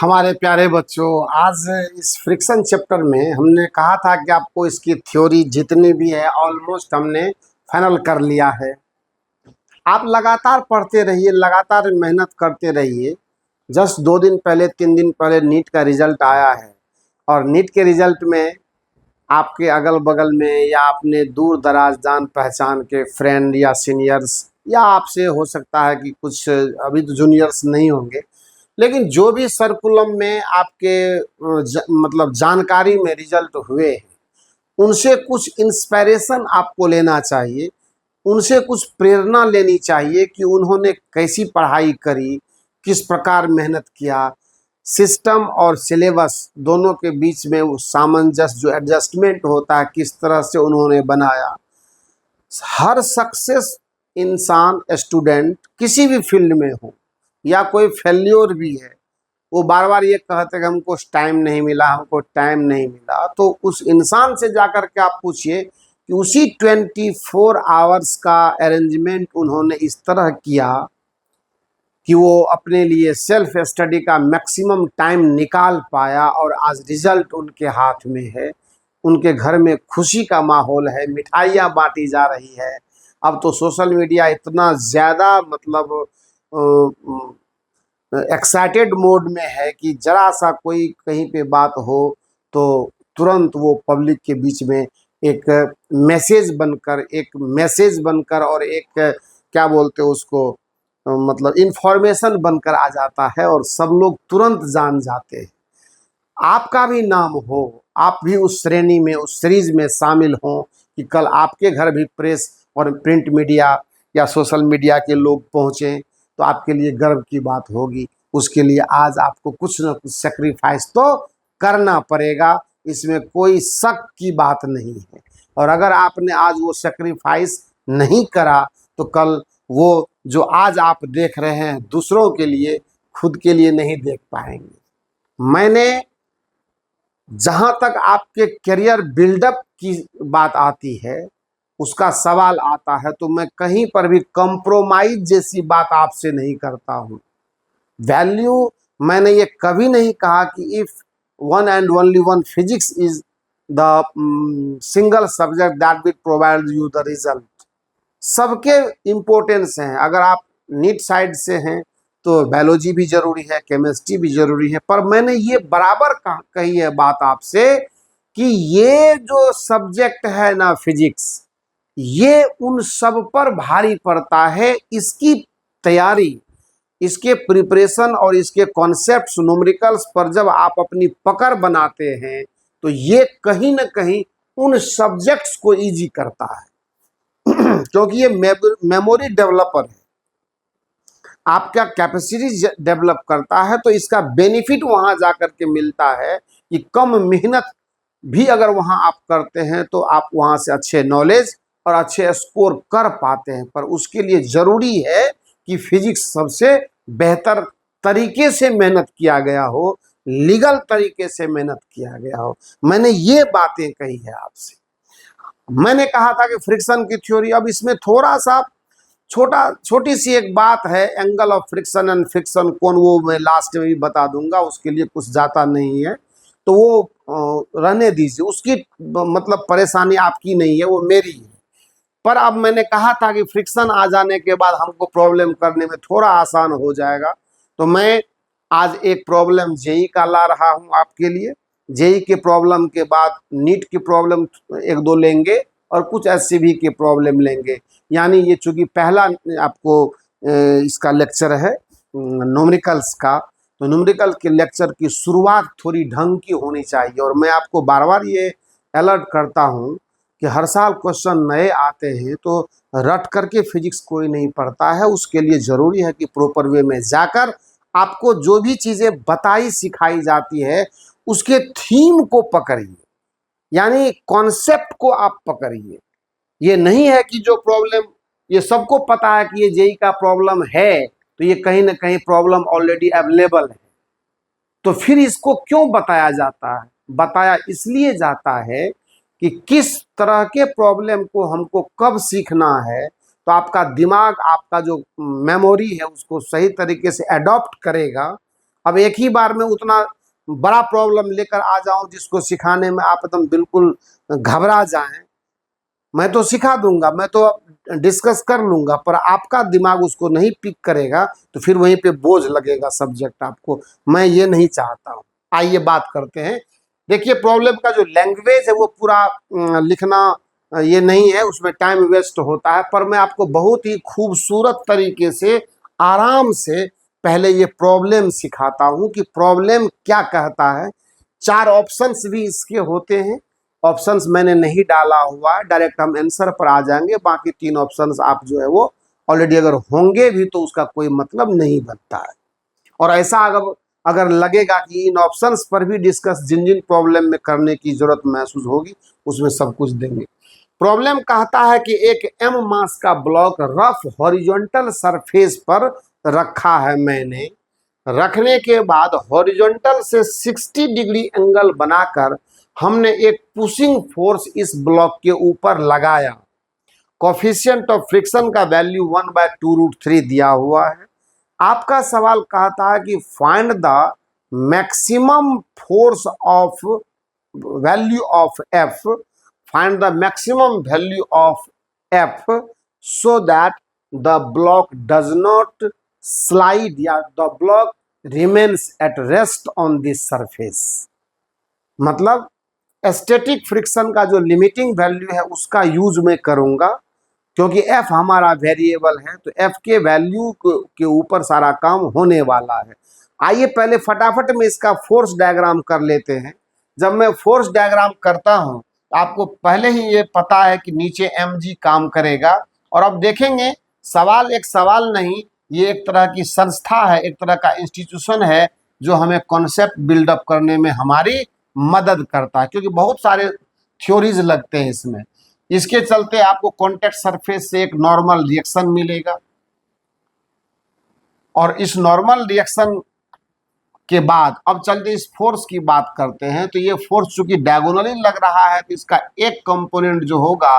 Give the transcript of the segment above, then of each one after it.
हमारे प्यारे बच्चों, आज इस फ्रिक्शन चैप्टर में हमने कहा था कि आपको इसकी थ्योरी जितनी भी है ऑलमोस्ट हमने फाइनल कर लिया है। आप लगातार पढ़ते रहिए, लगातार मेहनत करते रहिए। जस्ट 2 दिन पहले 3 दिन पहले नीट का रिजल्ट आया है और नीट के रिजल्ट में आपके अगल बगल में या अपने दूर दराज जान पहचान के फ्रेंड या सीनियर्स या आपसे हो सकता है कि कुछ अभी तो जूनियर्स नहीं होंगे, लेकिन जो भी सर्कुलम में आपके मतलब जानकारी में रिजल्ट हुए हैं, उनसे कुछ इंस्पिरेशन आपको लेना चाहिए। उनसे कुछ प्रेरणा लेनी चाहिए कि उन्होंने कैसी पढ़ाई करी, किस प्रकार मेहनत किया, सिस्टम और सिलेबस दोनों के बीच में वो सामंजस्य जो एडजस्टमेंट होता है किस तरह से उन्होंने बनाया। हर सक्सेस इंसान स्टूडेंट किसी भी फील्ड में हो या कोई फेल्योर भी है, वो बार बार ये कहते हैं कि हमको टाइम नहीं मिला, हमको टाइम नहीं मिला। तो उस इंसान से जाकर के आप पूछिए कि उसी 24 आवर्स का अरेंजमेंट उन्होंने इस तरह किया कि वो अपने लिए सेल्फ स्टडी का मैक्सिमम टाइम निकाल पाया और आज रिजल्ट उनके हाथ में है। उनके घर में खुशी का माहौल है, मिठाइयाँ बांटी जा रही है। अब तो सोशल मीडिया इतना ज़्यादा मतलब एक्साइटेड मोड में है कि जरा सा कोई कहीं पे बात हो तो तुरंत वो पब्लिक के बीच में एक मैसेज बनकर और एक क्या बोलते हैं उसको, मतलब इंफॉर्मेशन बनकर आ जाता है और सब लोग तुरंत जान जाते हैं। आपका भी नाम हो, आप भी उस श्रेणी में, उस सीरीज में शामिल हों कि कल आपके घर भी प्रेस और प्रिंट मीडिया या सोशल मीडिया के लोग पहुँचें, तो आपके लिए गर्व की बात होगी। उसके लिए आज आपको कुछ न कुछ सेक्रीफाइस तो करना पड़ेगा, इसमें कोई शक की बात नहीं है। और अगर आपने आज वो सेक्रीफाइस नहीं करा तो कल वो जो आज आप देख रहे हैं दूसरों के लिए, खुद के लिए नहीं देख पाएंगे। मैंने जहाँ तक आपके करियर बिल्डअप की बात आती है, उसका सवाल आता है, तो मैं कहीं पर भी कंप्रोमाइज जैसी बात आपसे नहीं करता हूँ। वैल्यू मैंने ये कभी नहीं कहा कि if one and only one physics is the single subject that will provide you the result. सबके इम्पोर्टेंस हैं। अगर आप नीट साइड से हैं तो बायोलॉजी भी जरूरी है, केमिस्ट्री भी जरूरी है, पर मैंने ये बराबर कही है बात आपसे कि ये जो सब्जेक्ट है ना फिजिक्स, ये उन सब पर भारी पड़ता है। इसकी तैयारी, इसके प्रिपरेशन और इसके कॉन्सेप्ट्स न्यूमेरिकल्स पर जब आप अपनी पकड़ बनाते हैं तो ये कहीं ना कहीं उन सब्जेक्ट्स को इजी करता है क्योंकि ये मेमोरी डेवलपर है, आपका कैपेसिटी डेवलप करता है। तो इसका बेनिफिट वहां जाकर के मिलता है कि कम मेहनत भी अगर वहां आप करते हैं तो आप वहां से अच्छे नॉलेज और अच्छे स्कोर कर पाते हैं। पर उसके लिए जरूरी है कि फिजिक्स सबसे बेहतर तरीके से मेहनत किया गया हो, लीगल तरीके से मेहनत किया गया हो। मैंने ये बातें कही है आपसे। मैंने कहा था कि फ्रिक्शन की थ्योरी, अब इसमें थोड़ा सा छोटी सी एक बात है, angle of friction and friction कोण, वो मैं लास्ट में भी बता दूंगा, उसके लिए कुछ जाता नहीं है, तो वो रहने दीजिए। उसकी मतलब परेशानी आपकी नहीं है, वो मेरी है। पर अब मैंने कहा था कि फ्रिक्शन आ जाने के बाद हमको प्रॉब्लम करने में थोड़ा आसान हो जाएगा, तो मैं आज एक प्रॉब्लम जेई का ला रहा हूं आपके लिए। जेई के प्रॉब्लम के बाद नीट की प्रॉब्लम एक दो लेंगे और कुछ एससीबी के प्रॉब्लम लेंगे। यानी ये चूंकि पहला आपको इसका लेक्चर है न्यूमेरिकल्स का, तो न्यूमेरिकल के लेक्चर की शुरुआत थोड़ी ढंग की होनी चाहिए। और मैं आपको बार बार ये अलर्ट करता हूँ कि हर साल क्वेश्चन नए आते हैं, तो रट करके फिजिक्स कोई नहीं पढ़ता है। उसके लिए ज़रूरी है कि प्रॉपर वे में जाकर आपको जो भी चीज़ें बताई सिखाई जाती है उसके थीम को पकड़िए, यानी कॉन्सेप्ट को आप पकड़िए। ये नहीं है कि जो प्रॉब्लम ये सबको पता है कि ये जेई का प्रॉब्लम है, तो ये कहीं ना कहीं प्रॉब्लम ऑलरेडी अवेलेबल है, तो फिर इसको क्यों बताया जाता है? बताया इसलिए जाता है कि किस तरह के प्रॉब्लम को हमको कब सीखना है, तो आपका दिमाग, आपका जो मेमोरी है उसको सही तरीके से अडॉप्ट करेगा अब एक ही बार में उतना बड़ा प्रॉब्लम लेकर आ जाऊं जिसको सिखाने में आप एकदम बिल्कुल घबरा जाएं। मैं तो सिखा दूंगा, मैं तो डिस्कस कर लूंगा, पर आपका दिमाग उसको नहीं पिक करेगा तो फिर वहीं पे बोझ लगेगा सब्जेक्ट आपको। मैं ये नहीं चाहता हूँ। आइए बात करते हैं। देखिए, प्रॉब्लम का जो लैंग्वेज है वो पूरा लिखना ये नहीं है, उसमें टाइम वेस्ट होता है, पर मैं आपको बहुत ही खूबसूरत तरीके से आराम से पहले ये प्रॉब्लम सिखाता हूँ कि प्रॉब्लम क्या कहता है। 4 ऑप्शंस भी इसके होते हैं। ऑप्शंस मैंने नहीं डाला हुआ है, डायरेक्ट हम आंसर पर आ जाएंगे। बाकी 3 ऑप्शंस आप जो है वो ऑलरेडी अगर होंगे भी तो उसका कोई मतलब नहीं बनता है। और ऐसा अगर अगर लगेगा कि इन ऑप्शंस पर भी डिस्कस जिन जिन प्रॉब्लम में करने की जरूरत महसूस होगी उसमें सब कुछ देंगे। प्रॉब्लम कहता है कि एक एम मास का ब्लॉक रफ हॉरिजॉन्टल सरफेस पर रखा है मैंने। रखने के बाद हॉरिजॉन्टल से 60 डिग्री एंगल बनाकर हमने एक पुशिंग फोर्स इस ब्लॉक के ऊपर लगाया। कोफिशिएंट ऑफ फ्रिक्शन का वैल्यू 1/2√3 दिया हुआ है। आपका सवाल कहता है कि find the maximum force of value of F, find the maximum value of F so that the block does not slide या the block remains at rest on this surface. मतलब स्टैटिक फ्रिक्शन का जो limiting value है उसका use मैं करूंगा, क्योंकि f हमारा वेरिएबल है तो f के वैल्यू के ऊपर सारा काम होने वाला है। आइए पहले फटाफट में इसका फोर्स डायग्राम कर लेते हैं। जब मैं फोर्स डायग्राम करता हूं तो आपको पहले ही ये पता है कि नीचे mg काम करेगा। और अब देखेंगे, सवाल एक सवाल नहीं, ये एक तरह की संस्था है, एक तरह का इंस्टीट्यूशन है जो हमें कॉन्सेप्ट बिल्डअप करने में हमारी मदद करता है, क्योंकि बहुत सारे थ्योरीज लगते हैं इसमें। इसके चलते आपको कॉन्टैक्ट सरफेस से एक नॉर्मल रिएक्शन मिलेगा, और इस नॉर्मल रिएक्शन के बाद अब चलते इस फोर्स की बात करते हैं। तो ये फोर्स चूंकि डायगोनली लग रहा है तो इसका एक कंपोनेंट जो होगा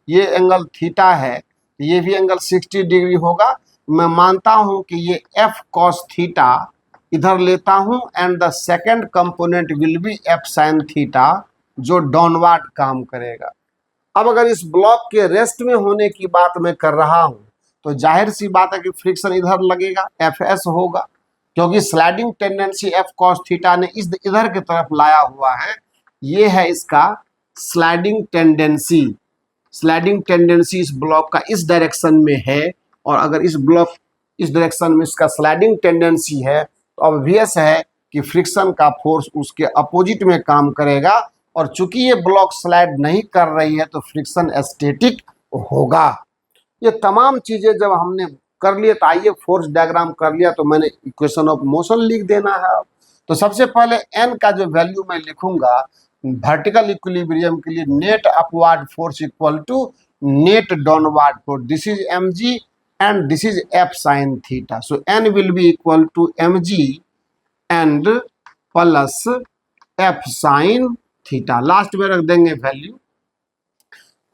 ये एंगल थीटा है, ये भी एंगल 60 डिग्री होगा। मैं मानता हूं कि ये एफ कॉस थीटा इधर लेता हूं and the second component will be F sine theta जो डाउनवर्ड काम करेगा। अब अगर इस ब्लॉक के रेस्ट में होने की बात मैं कर रहा हूं तो जाहिर सी बात है कि फ्रिक्शन इधर लगेगा, एफ एस होगा, क्योंकि sliding tendency F cos theta ने इस इधर की तरफ लाया हुआ है। ये है इसका स्लाइडिंग टेंडेंसी। स्लाइडिंग टेंडेंसी इस ब्लॉक का इस डायरेक्शन में है, और अगर इस ब्लॉक इस डायरेक्शन में इसका स्लाइडिंग टेंडेंसी है तो ऑब्वियस है कि फ्रिक्शन का फोर्स उसके अपोजिट में काम करेगा। और चूंकि ये ब्लॉक स्लाइड नहीं कर रही है तो फ्रिक्शन स्टैटिक होगा। ये तमाम चीजें जब हमने कर लिए तो आइए फोर्स डायग्राम कर लिया तो मैंने इक्वेशन ऑफ मोशन लिख देना है। तो सबसे पहले n का जो वैल्यू मैं लिखूंगा वर्टिकल इक्विलिब्रियम के लिए, net upward force equal to net downward force, this is mg and this is f sin theta. So n will be equal to mg and plus f sin theta. Last में रख देंगे value.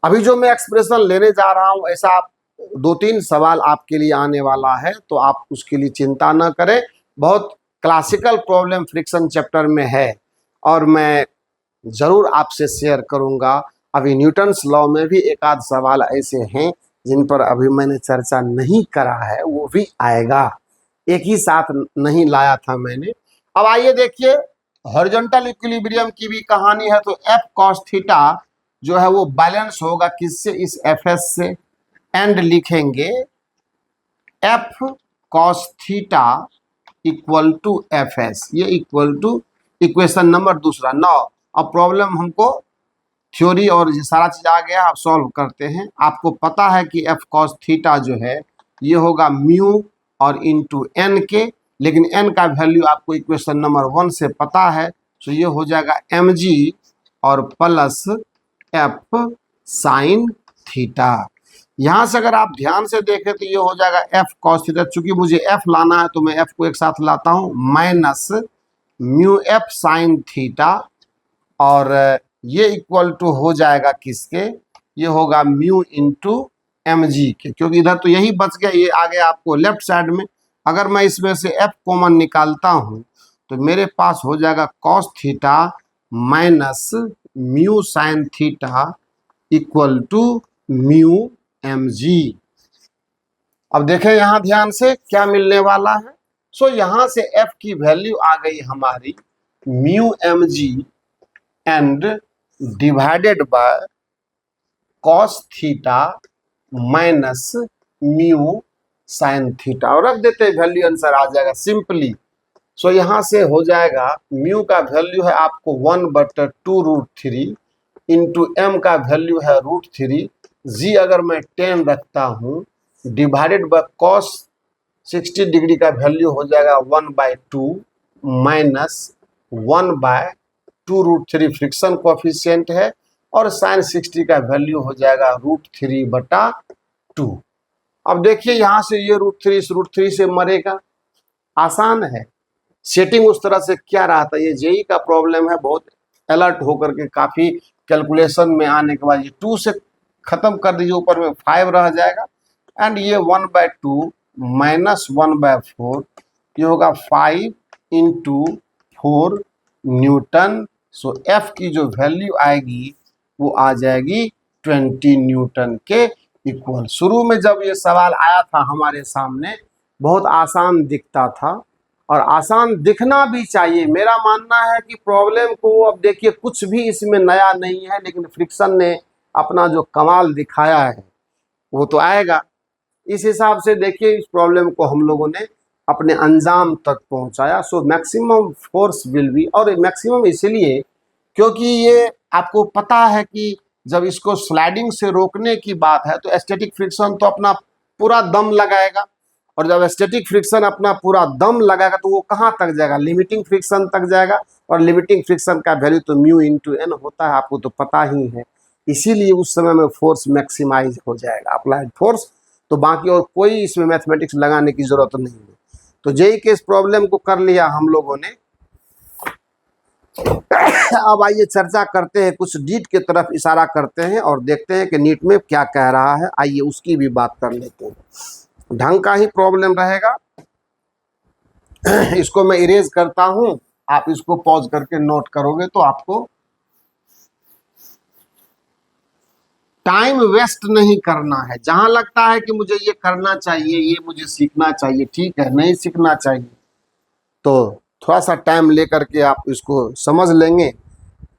अभी जो मैं expression लेने जा रहा हूं ऐसा आप 2-3 सवाल आपके लिए आने वाला है, तो आप उसके लिए चिंता न करें। बहुत क्लासिकल प्रॉब्लम फ्रिक्शन चैप्टर में है और मैं जरूर आपसे शेयर करूंगा। अभी न्यूटन्स लॉ में भी एक आध सवाल ऐसे हैं जिन पर अभी मैंने चर्चा नहीं करा है, वो भी आएगा, एक ही साथ नहीं लाया था मैंने। अब आइए देखिए, हॉरिजॉन्टल इक्विलिब्रियम की भी कहानी है। तो एफ कॉस थीटा जो है वो बैलेंस होगा किससे, इस एफ एस से, एंड लिखेंगे F cos theta equal to F S. ये इक्वल टू इक्वेशन नंबर 2। अब प्रॉब्लम हमको थ्योरी और ये सारा चीज आ गया, आप सॉल्व करते हैं। आपको पता है कि एफ कॉस थीटा जो है ये होगा म्यू और इंटू एन के, लेकिन एन का वैल्यू आपको इक्वेशन नंबर 1 से पता है, तो ये हो जाएगा mg और प्लस एफ साइन थीटा। यहाँ से अगर आप ध्यान से देखें तो ये हो जाएगा एफ कॉस थीटा, चूंकि मुझे एफ लाना है तो मैं एफ को एक साथ लाता हूँ, minus mu F sine theta, और ये इक्वल टू हो जाएगा किसके, ये होगा म्यू इंटू mg के, क्योंकि इधर तो यही बच गया, ये आ गया आपको लेफ्ट साइड में। अगर मैं इसमें से f कॉमन निकालता हूं तो मेरे पास हो जाएगा cos theta minus mu sine theta equal to mu m g. अब देखें यहां ध्यान से क्या मिलने वाला है। सो यहां से एफ की वैल्यू आ गई हमारी mu m g and divided by cos theta minus mu sine theta, और रख देते हैं वैल्यू, आंसर आ जाएगा सिंपली। सो यहां से हो जाएगा म्यू का वैल्यू है आपको 1/2√3 इंटू एम का वैल्यू है √3, जी अगर मैं 10 रखता हूं डिवाइडेड बाय कॉस 60 डिग्री का वैल्यू हो जाएगा 1/2 माइनस 1/2√3 फ्रिक्शन कोफिशिएंट है, और साइन 60 का वैल्यू हो जाएगा √3/2। अब देखिए यहां से ये √3 इस √3 से मरेगा, आसान है। सेटिंग उस तरह से क्या रहा था, ये जेई का प्रॉब्लम है, बहुत अलर्ट होकर के काफी कैलकुलेशन में आने के बाद ये 2 से खत्म कर दीजिए, ऊपर में 5 रह जाएगा, एंड ये 1/2 माइनस 1/4 ये होगा 5 इंटू 4 न्यूटन। सो एफ की जो वैल्यू आएगी वो आ जाएगी 20 न्यूटन के इक्वल। शुरू में जब ये सवाल आया था हमारे सामने बहुत आसान दिखता था, और आसान दिखना भी चाहिए। मेरा मानना है कि प्रॉब्लम को, अब देखिए कुछ भी इसमें नया नहीं है, लेकिन फ्रिक्शन ने अपना जो कमाल दिखाया है वो तो आएगा। इस हिसाब से देखिए इस प्रॉब्लम को हम लोगों ने अपने अंजाम तक पहुंचाया। So maximum force will be, और मैक्सिमम इसलिए क्योंकि ये आपको पता है कि जब इसको स्लाइडिंग से रोकने की बात है तो स्टैटिक फ्रिक्शन तो अपना पूरा दम लगाएगा, और जब स्टैटिक फ्रिक्शन अपना पूरा दम लगाएगा तो वो कहाँ तक जाएगा, लिमिटिंग फ्रिक्शन तक जाएगा, और लिमिटिंग फ्रिक्शन का वैल्यू तो म्यू इंटू एन होता है, आपको तो पता ही है। इसीलिए उस समय में फोर्स मैक्सिमाइज हो जाएगा, अप्लाइड फोर्स। तो बाकी और कोई इसमें मैथमेटिक्स लगाने की जरूरत नहीं है। तो जेई के इस प्रॉब्लम को कर लिया हम लोगों ने। अब आइए चर्चा करते हैं, कुछ नीट की तरफ इशारा करते हैं और देखते हैं कि नीट में क्या कह रहा है। आइए उसकी भी बात कर लेते हैं। ढंग का ही प्रॉब्लम रहेगा। इसको मैं इरेज करता हूं, आप इसको पॉज करके नोट करोगे तो आपको टाइम वेस्ट नहीं करना है। जहां लगता है कि मुझे ये करना चाहिए, ये मुझे सीखना चाहिए, ठीक है, नहीं सीखना चाहिए तो थोड़ा सा टाइम लेकर के आप इसको समझ लेंगे।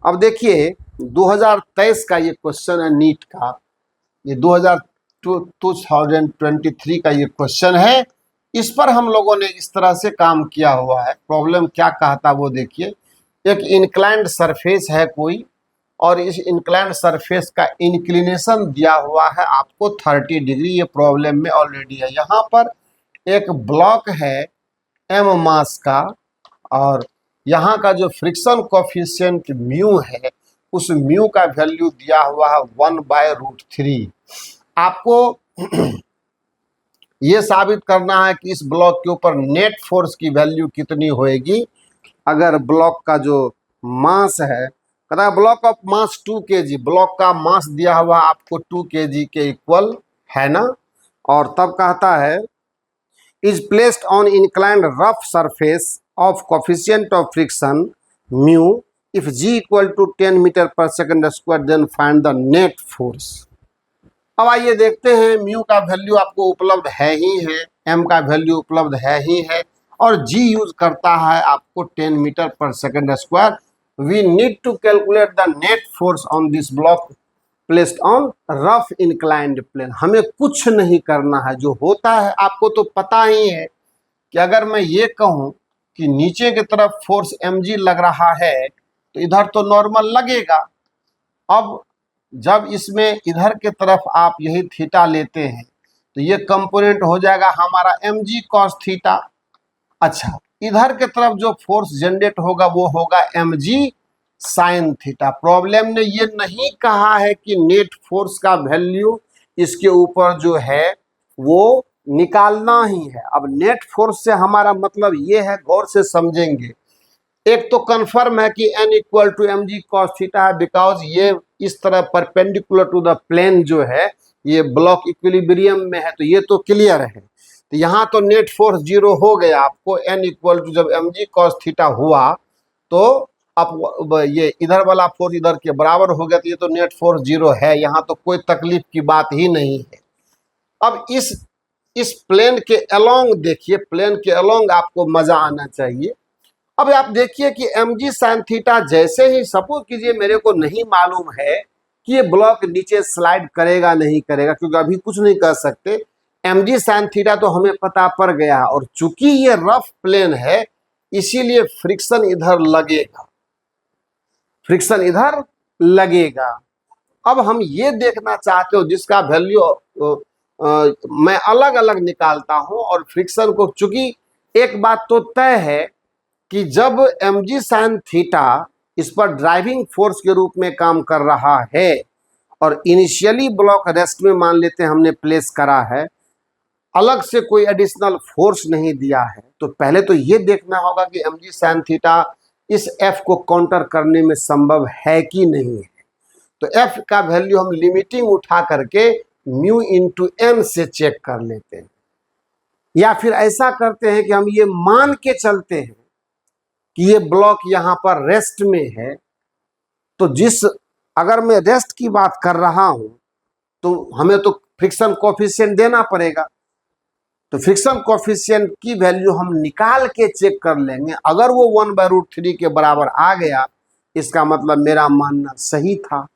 अब देखिए 2023 का ये क्वेश्चन है नीट का, ये 2023 का ये क्वेश्चन है। इस पर हम लोगों ने इस तरह से काम किया हुआ है। प्रॉब्लम क्या कहता वो देखिए, एक इंक्लाइंड सरफेस है कोई, और इस इंक्लाइंड सरफेस का इंक्लिनेशन दिया हुआ है आपको 30 डिग्री। ये प्रॉब्लम में ऑलरेडी है। यहाँ पर एक ब्लॉक है एम मास का, और यहाँ का जो फ्रिक्शन कोफिशिएंट म्यू है उस म्यू का वैल्यू दिया हुआ है 1/√3। आपको ये साबित करना है कि इस ब्लॉक के ऊपर नेट फोर्स की वैल्यू कितनी होएगी। अगर ब्लॉक का जो मास है, कहता है block of mass 2 kg, block का मास दिया हुआ आपको 2 kg के इक्वल है ना। और तब कहता है is placed on inclined rough surface of coefficient of friction mu if g equal to 10 metre पर second square then find the net force। अब आइए देखते हैं, म्यू का वैल्यू आपको उपलब्ध है ही है, एम का वैल्यू उपलब्ध है ही है, और जी यूज करता है आपको 10 मीटर पर second square. We need to calculate the net force on this block placed on rough inclined plane. हमें कुछ नहीं करना है, जो होता है आपको तो पता ही है कि अगर मैं ये कहूँ कि नीचे की तरफ फोर्स mg लग रहा है तो इधर तो नॉर्मल लगेगा। अब जब इसमें इधर की तरफ आप यही थीटा लेते हैं तो ये कंपोनेंट हो जाएगा हमारा mg cos थीटा। अच्छा, इधर की तरफ जो फोर्स जनरेट होगा वो होगा mg sin थीटा। प्रॉब्लम ने ये नहीं कहा है कि नेट फोर्स का वैल्यू इसके ऊपर जो है वो निकालना ही है। अब नेट फोर्स से हमारा मतलब ये है, गौर से समझेंगे, एक तो कंफर्म है कि n equal to mg cos theta है, बिकॉज ये इस तरह परपेंडिकुलर टू द प्लेन जो है ये ब्लॉक इक्विलिब्रियम में है, तो ये तो क्लियर है। तो यहाँ तो नेट फोर्स 0 हो गया आपको, n इक्वल टू जब mg cos थीटा हुआ तो अब ये इधर वाला फोर्स इधर के बराबर हो गया, तो ये तो नेट फोर्स 0 है, यहाँ तो कोई तकलीफ की बात ही नहीं है। अब इस प्लेन के अलोंग देखिए, प्लेन के अलोंग आपको मजा आना चाहिए। अब आप देखिए कि mg sin थीटा जैसे ही, सपोज कीजिए मेरे को नहीं मालूम है कि ये ब्लॉक नीचे स्लाइड करेगा नहीं करेगा, क्योंकि अभी कुछ नहीं कर सकते। mg sin थीटा तो हमें पता पड़ गया, और चूंकि ये रफ प्लेन है इसीलिए फ्रिक्शन इधर लगेगा, फ्रिक्शन इधर लगेगा। अब हम ये देखना चाहते हो जिसका वैल्यू मैं अलग अलग निकालता हूं, और फ्रिक्शन को, चूंकि एक बात तो तय है कि जब mg sin थीटा इस पर ड्राइविंग फोर्स के रूप में काम कर रहा है और इनिशियली ब्लॉक रेस्ट में मान लेते हैं हमने प्लेस करा है, अलग से कोई एडिशनल फोर्स नहीं दिया है, तो पहले तो ये देखना होगा कि mg sin थीटा इस f को काउंटर करने में संभव है कि नहीं है। तो f का वैल्यू हम लिमिटिंग उठा करके म्यू इंटू n से चेक कर लेते हैं, या फिर ऐसा करते हैं कि हम ये मान के चलते हैं कि ये ब्लॉक यहाँ पर रेस्ट में है, तो अगर मैं रेस्ट की बात कर रहा हूं तो हमें तो फ्रिक्शन कोफिशिएंट देना पड़ेगा, तो फ्रिक्शन कोफिशिएंट की वैल्यू हम निकाल के चेक कर लेंगे। अगर वो 1/√3 के बराबर आ गया, इसका मतलब मेरा मानना सही था।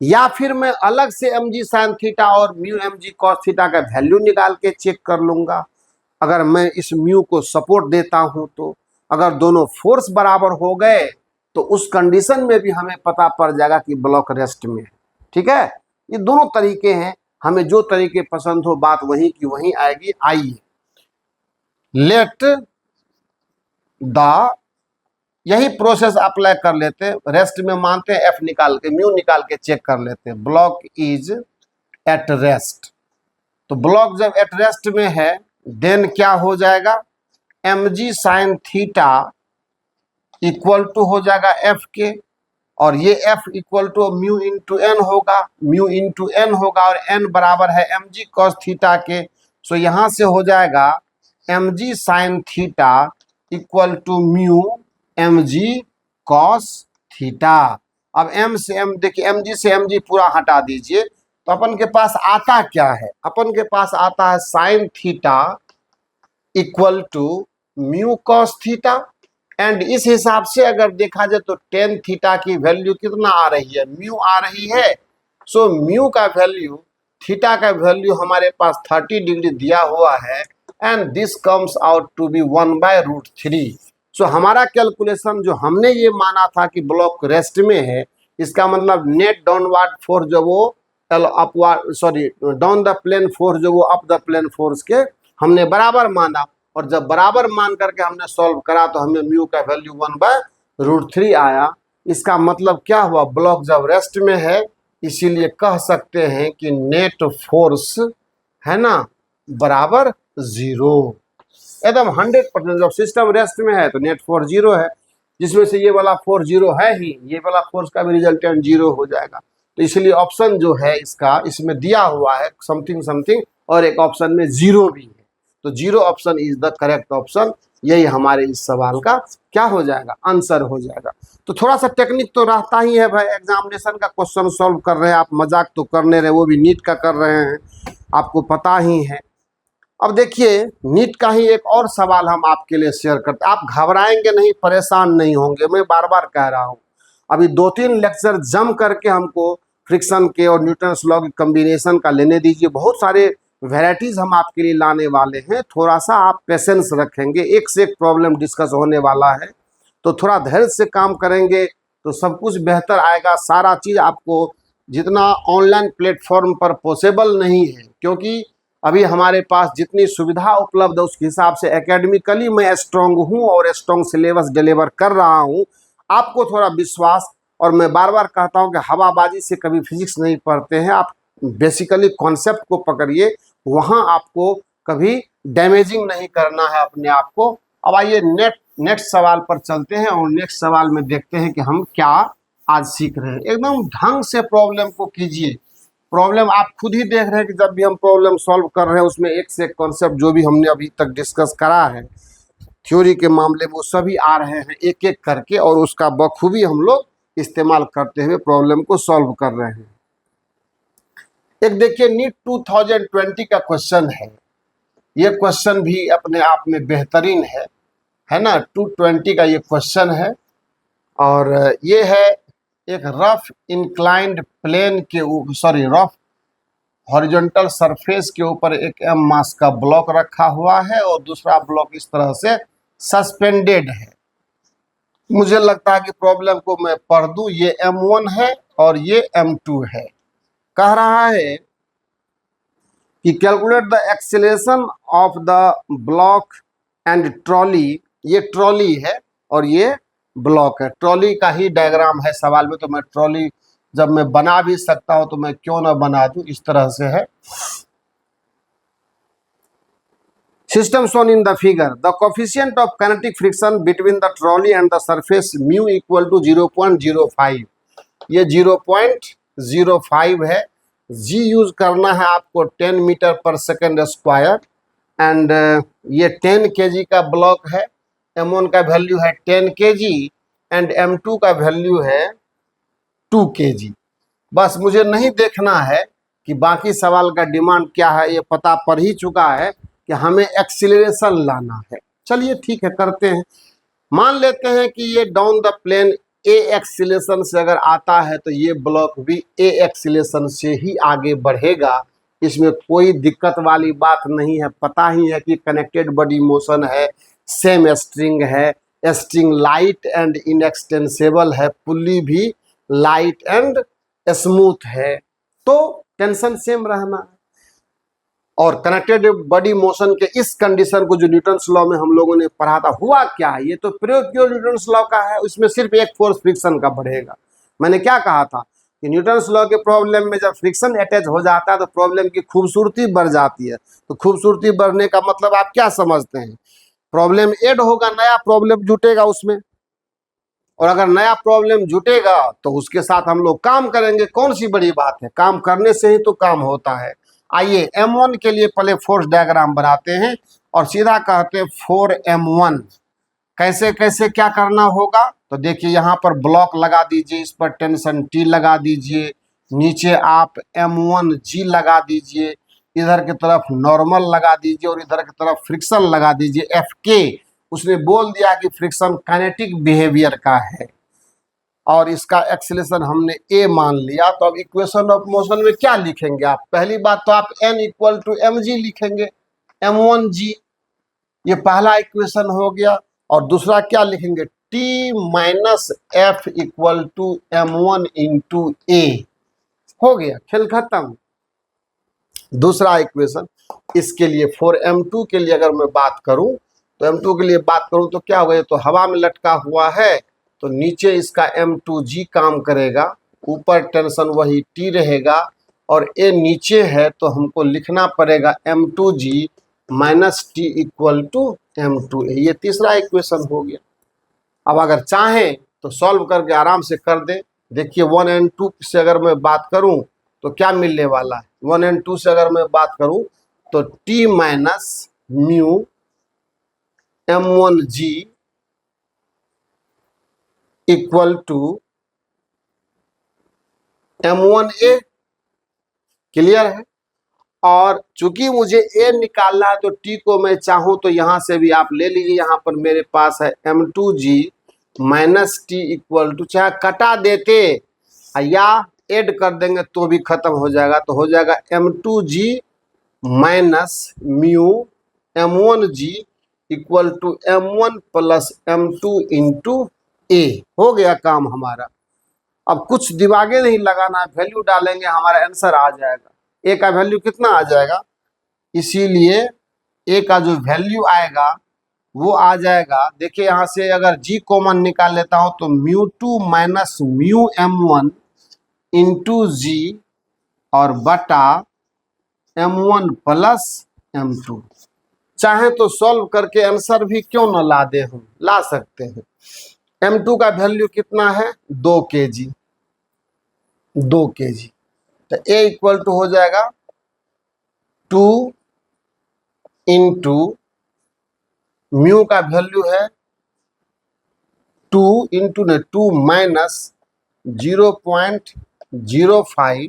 या फिर मैं अलग से mg sin थीटा और म्यू mg cos थीटा का वैल्यू निकाल के चेक कर लूंगा, अगर मैं इस म्यू को सपोर्ट देता हूं तो। अगर दोनों फोर्स बराबर हो गए तो उस कंडीशन में भी हमें पता पड़ जाएगा कि ब्लॉक रेस्ट में है। ठीक है, ये दोनों तरीके हैं, हमें जो तरीके पसंद हो बात वहीं की वहीं आएगी। आइए लेट द, यही प्रोसेस अप्लाई कर लेते हैं, रेस्ट में मानते हैं, एफ निकाल के म्यू निकाल के चेक कर लेते हैं। ब्लॉक इज एट रेस्ट, तो ब्लॉक जब एट रेस्ट में है देन क्या हो जाएगा, mg sin theta equal to हो जाएगा एफ के, और ये F equal to mu into N होगा, म्यू इंटू एन होगा, और एन बराबर है mg cos थीटा के। सो यहां से हो जाएगा mg sin theta equal to mu mg cos theta. अब m से m देखिए, mg से mg पूरा हटा दीजिए, तो अपन के पास आता क्या है, अपन के पास आता है sin theta equal to mu cos theta, and इस हिसाब से अगर देखा जाए तो tan थीटा की वैल्यू कितना आ रही है, म्यू आ रही है। सो म्यू का वैल्यू, थीटा का वैल्यू हमारे पास 30 डिग्री दिया हुआ है, and this comes out to be 1/√3। So हमारा कैलकुलेशन जो हमने ये माना था कि ब्लॉक रेस्ट में है, इसका मतलब नेट डाउनवर्ड फोर्स जो वो upward, sorry down the plane force जो वो अप द प्लेन फोर्स के हमने बराबर माना, और जब बराबर मान करके हमने सॉल्व करा तो हमें म्यू का वैल्यू 1/√3 आया। इसका मतलब क्या हुआ, ब्लॉक जब रेस्ट में है इसीलिए कह सकते हैं कि नेट फोर्स है ना बराबर 0, एकदम 100%। जब सिस्टम रेस्ट में है तो नेट फोर्स 0 है, जिसमें से ये वाला फोर्स 0 है ही, ये वाला फोर्स का भी रिजल्टेंट 0 हो जाएगा। तो इसलिए ऑप्शन जो है इसका, इसमें दिया हुआ है समथिंग समथिंग, और एक ऑप्शन में 0 भी है, तो 0 option is the correct option. यही हमारे इस सवाल का क्या हो जाएगा, आंसर हो जाएगा। तो थोड़ा सा टेक्निक तो रहता ही है भाई, एग्जामिनेशन का क्वेश्चन सॉल्व कर रहे हैं आप, मजाक तो करने रहे, वो भी नीट का कर रहे हैं, आपको पता ही है। अब देखिए नीट का ही एक और सवाल हम आपके लिए शेयर करते हैं, आप घबराएंगे नहीं, परेशान नहीं होंगे, मैं बार बार कह रहा हूँ। अभी 2-3 लेक्चर जम करके हमको फ्रिक्शन के और न्यूटन्स लॉ की कम्बिनेशन का लेने दीजिए, बहुत सारे वेराइटीज हम आपके लिए लाने वाले हैं। थोड़ा सा आप पेशेंस रखेंगे, एक से एक प्रॉब्लम डिस्कस होने वाला है, तो थोड़ा धैर्य से काम करेंगे तो सब कुछ बेहतर आएगा। सारा चीज़ आपको जितना ऑनलाइन प्लेटफॉर्म पर पॉसिबल नहीं है, क्योंकि अभी हमारे पास जितनी सुविधा उपलब्ध है उसके हिसाब से एकेडमिकली मैं स्ट्रॉन्ग हूँ और स्ट्रॉन्ग सिलेबस डिलीवर कर रहा हूँ। आपको थोड़ा विश्वास, और मैं बार बार कहता हूँ कि हवाबाजी से कभी फिजिक्स नहीं पढ़ते हैं, आप बेसिकली कॉन्सेप्ट को पकड़िए, वहाँ आपको कभी डैमेजिंग नहीं करना है अपने आप को। अब आइए नेक्स्ट सवाल पर चलते हैं, और नेक्स्ट सवाल में देखते हैं कि हम क्या आज सीख रहे हैं। एकदम ढंग से प्रॉब्लम को कीजिए, प्रॉब्लम आप खुद ही देख रहे हैं कि जब भी हम प्रॉब्लम सॉल्व कर रहे हैं उसमें एक से एक कॉन्सेप्ट जो भी हमने अभी तक डिस्कस करा है थ्योरी के मामले में वो सभी आ रहे हैं एक एक करके, और उसका बखूबी हम लोग इस्तेमाल करते हुए प्रॉब्लम को सॉल्व कर रहे हैं। एक देखिए नीट 2020 का क्वेश्चन है, ये क्वेश्चन भी अपने आप में बेहतरीन है ना। 220 का ये क्वेश्चन है और ये है एक रफ इंक्लाइंड प्लेन के रफ हॉरिजॉन्टल सरफेस के ऊपर एक एम मास का ब्लॉक रखा हुआ है और दूसरा ब्लॉक इस तरह से सस्पेंडेड है। मुझे लगता है कि प्रॉब्लम को मैं पढ़ दूं। ये M1 है और ये M2 है। कह रहा है कि calculate the acceleration of the block and trolley. ये ट्रॉली है और ये ब्लॉक है। ट्रॉली का ही डायग्राम है सवाल में, तो मैं ट्रॉली जब मैं बना भी सकता हूं तो मैं क्यों ना बना दूं। इस तरह से है system shown in the figure. The coefficient of kinetic friction between the trolley and the surface mu equal to 0.05। ये 0.05 है। जी यूज करना है आपको 10 मीटर पर सेकेंड स्क्वायर एंड ये 10 kg का ब्लॉक है। M1 का वैल्यू है 10 kg एंड M2 का वैल्यू है 2 kg। बस मुझे नहीं देखना है कि बाकी सवाल का डिमांड क्या है, ये पता पड़ ही चुका है कि हमें एक्सीलरेशन लाना है। चलिए ठीक है, करते हैं। मान लेते हैं कि ये down the plane a acceleration से अगर आता है तो ये ब्लॉक भी ए एक्सीलरेशन से ही आगे बढ़ेगा। इसमें कोई दिक्कत वाली बात नहीं है। पता ही है कि कनेक्टेड बॉडी मोशन है, सेम स्ट्रिंग है, स्ट्रिंग लाइट एंड इनएक्सटेंसेबल है, पुल्ली भी लाइट एंड स्मूथ है, तो टेंशन सेम रहना है। और कनेक्टेड बॉडी मोशन के इस कंडीशन को जो न्यूटन्स लॉ में हम लोगों ने पढ़ा था, हुआ क्या है, ये तो प्रयोग प्योर न्यूटन्स लॉ का है। उसमें सिर्फ एक फोर्स फ्रिक्शन का बढ़ेगा। मैंने क्या कहा था कि न्यूटन्स लॉ के प्रॉब्लम में जब फ्रिक्शन अटैच हो जाता है तो प्रॉब्लम की खूबसूरती बढ़ जाती है। तो खूबसूरती बढ़ने का मतलब आप क्या समझते हैं? प्रॉब्लम ऐड होगा, नया प्रॉब्लम जुटेगा उसमें, और अगर नया प्रॉब्लम जुटेगा तो उसके साथ हम लोग काम करेंगे। कौन सी बड़ी बात है, काम करने से ही तो काम होता है। आइए M1 के लिए पहले फोर्स डायग्राम बनाते हैं और सीधा कहते हैं 4M1। कैसे कैसे क्या करना होगा, तो देखिए यहाँ पर ब्लॉक लगा दीजिए, इस पर टेंशन T लगा दीजिए, नीचे आप M1G लगा दीजिए, इधर की तरफ नॉर्मल लगा दीजिए और इधर की तरफ फ्रिक्शन लगा दीजिए FK। उसने बोल दिया कि फ्रिक्शन काइनेटिक बिहेवियर का है और इसका एक्सेलरेशन हमने A मान लिया। तो अब इक्वेशन ऑफ मोशन में क्या लिखेंगे आप? पहली बात तो आप N इक्वल टू mg लिखेंगे, M1G, ये पहला इक्वेशन हो गया। और दूसरा क्या लिखेंगे? T minus F equal to M1 into A। हो गया, खेल खत्म। दूसरा इक्वेशन इसके लिए 4M2 के लिए अगर मैं बात करूं तो M2 के लिए बात करूं तो क्या होगा? तो हवा में लटका हुआ है तो नीचे इसका M2G काम करेगा, ऊपर टेंशन वही T रहेगा और A नीचे है तो हमको लिखना पड़ेगा M2G minus T equal to M2A। ये तीसरा इक्वेशन हो गया। अब अगर चाहें तो सॉल्व करके आराम से कर दें। देखिए 1 और 2 से अगर मैं बात करूं तो क्या मिलने वाला है? 1 और 2 से अगर मैं बात करूं तो T minus mu M1G equal to M1A। Clear है? और चूंकि मुझे A निकालना है तो T को मैं चाहूं तो यहां से भी आप ले लीजिए। यहां पर मेरे पास है M2G minus T equal to, चाहे कटा देते या ऐड कर देंगे तो भी खत्म हो जाएगा। तो हो जाएगा M2G minus mu M1G equal to M1 plus M2 into A। हो गया काम हमारा। अब कुछ दिमागे नहीं लगाना, वैल्यू डालेंगे हमारा आंसर आ जाएगा। ए का वैल्यू कितना आ जाएगा? इसीलिए ए का जो वैल्यू आएगा वो आ जाएगा। देखिए यहाँ से अगर जी कॉमन निकाल लेता हूं तो μ2 माइनस म्यू M1 इंटू जी और बटा M1 प्लस M2। चाहे तो सॉल्व करके आंसर भी क्यों न ला दे, हम ला सकते हैं। M2 का वैल्यू कितना है? 2 kg। 2 kg तो ए इक्वल टू हो जाएगा 2 इंटू म्यू का वैल्यू है 2 इंटू ने 2 माइनस 0.05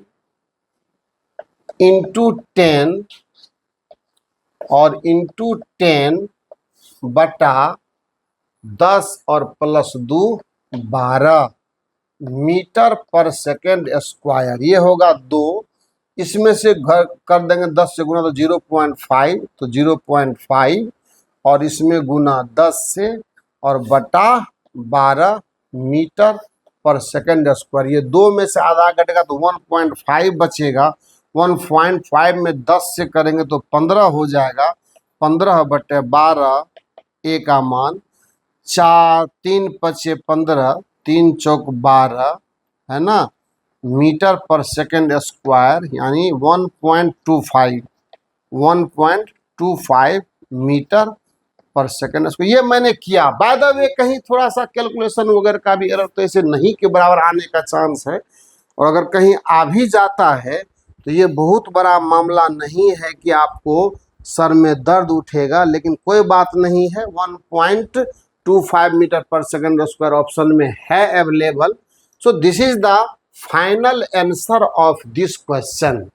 इंटू 10 और इंटू 10 बटा 10 और प्लस 2 12 मीटर पर सेकेंड स्क्वायर। ये होगा 2, इसमें से घर कर देंगे 10 से गुना तो 0.5, तो 0.5 और इसमें गुना 10 से और बटा 12 मीटर पर सेकेंड स्क्वायर। ये 2 में से आधा घटेगा तो 1.5 बचेगा। 1.5 में 10 से करेंगे तो 15 हो जाएगा। 15 बटे 12 ए का मान 4, 3 पचे 15, 3 चौक 12 है ना, मीटर पर सेकेंड स्क्वायर यानी 1.25 मीटर पर सेकेंड स्क्वायर। ये मैंने किया। बाय द वे कहीं थोड़ा सा कैलकुलेशन वगैरह का भी एरर तो ऐसे नहीं के बराबर आने का चांस है, और अगर कहीं आ भी जाता है तो ये बहुत बड़ा मामला नहीं है कि आपको सर में दर्द उठेगा, लेकिन कोई बात नहीं है। 1.25 मीटर पर सेकेंड स्क्वायर ऑप्शन में है available. So this is the final answer of this question.